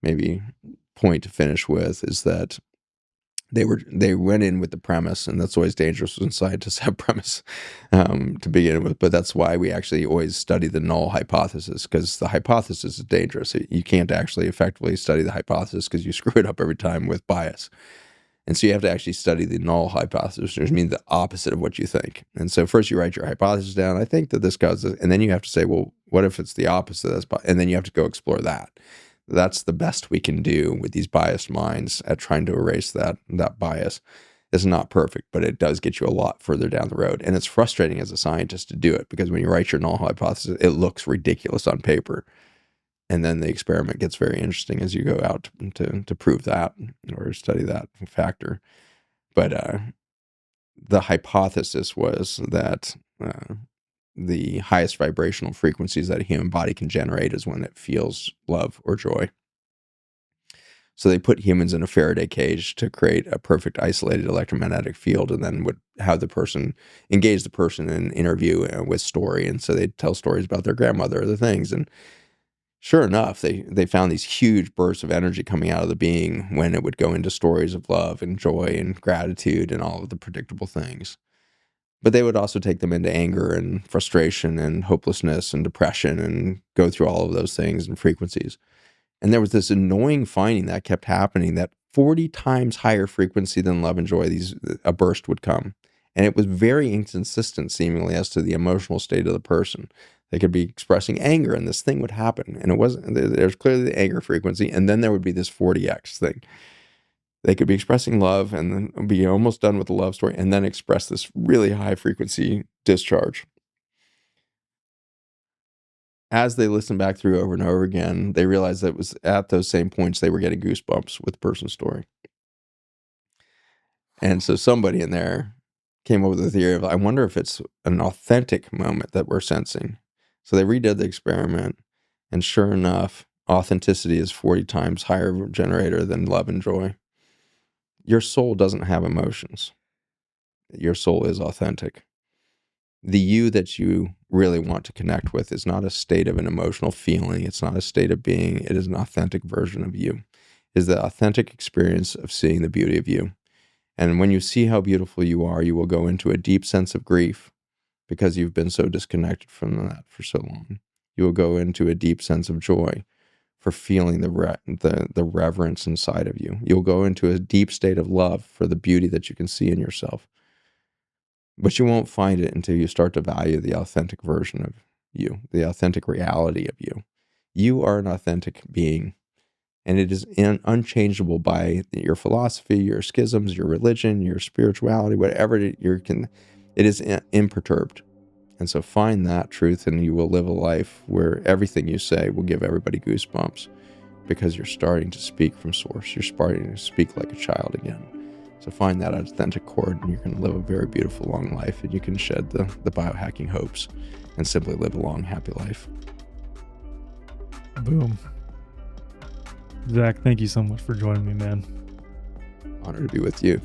maybe point to finish with, is that they went in with the premise, and that's always dangerous when scientists have premise to begin with, but that's why we actually always study the null hypothesis, because the hypothesis is dangerous. You can't actually effectively study the hypothesis because you screw it up every time with bias. And so you have to actually study the null hypothesis, which means the opposite of what you think. And so first you write your hypothesis down. I think that this causes this, and then you have to say, well, what if it's the opposite of this? And then you have to go explore that. That's the best we can do with these biased minds at trying to erase that bias. It's not perfect, but it does get you a lot further down the road. And it's frustrating as a scientist to do it, because when you write your null hypothesis, it looks ridiculous on paper. And then the experiment gets very interesting as you go out to prove that or study that factor. But the hypothesis was that the highest vibrational frequencies that a human body can generate is when it feels love or joy. So they put humans in a Faraday cage to create a perfect isolated electromagnetic field, and then would have the person engage the person in an interview with story. And so they'd tell stories about their grandmother or the things. And sure enough, they found these huge bursts of energy coming out of the being when it would go into stories of love and joy and gratitude and all of the predictable things. But they would also take them into anger and frustration and hopelessness and depression and go through all of those things and frequencies. And there was this annoying finding that kept happening, that 40 times higher frequency than love and joy, a burst would come. And it was very inconsistent, seemingly, as to the emotional state of the person. They could be expressing anger and this thing would happen. And it wasn't, there's clearly the anger frequency. And then there would be this 40x thing. They could be expressing love and then be almost done with the love story and then express this really high frequency discharge. As they listened back through over and over again, they realized that it was at those same points they were getting goosebumps with the person's story. And so somebody in there came up with the theory of, I wonder if it's an authentic moment that we're sensing. So they redid the experiment, and sure enough, authenticity is 40 times higher generator than love and joy. Your soul doesn't have emotions. Your soul is authentic. The you that you really want to connect with is not a state of an emotional feeling. It's not a state of being. It is an authentic version of you. It is the authentic experience of seeing the beauty of you. And when you see how beautiful you are, you will go into a deep sense of grief because you've been so disconnected from that for so long. You will go into a deep sense of joy for feeling the reverence inside of you. You'll go into a deep state of love for the beauty that you can see in yourself. But you won't find it until you start to value the authentic version of you, the authentic reality of you. You are an authentic being, and it is unchangeable by your philosophy, your schisms, your religion, your spirituality, whatever it is imperturbed. And so find that truth, and you will live a life where everything you say will give everybody goosebumps, because you're starting to speak from source. You're starting to speak like a child again. So find that authentic chord, and you're going to live a very beautiful, long life, and you can shed the biohacking hopes and simply live a long, happy life. Boom. Zach, thank you so much for joining me, man. Honored to be with you.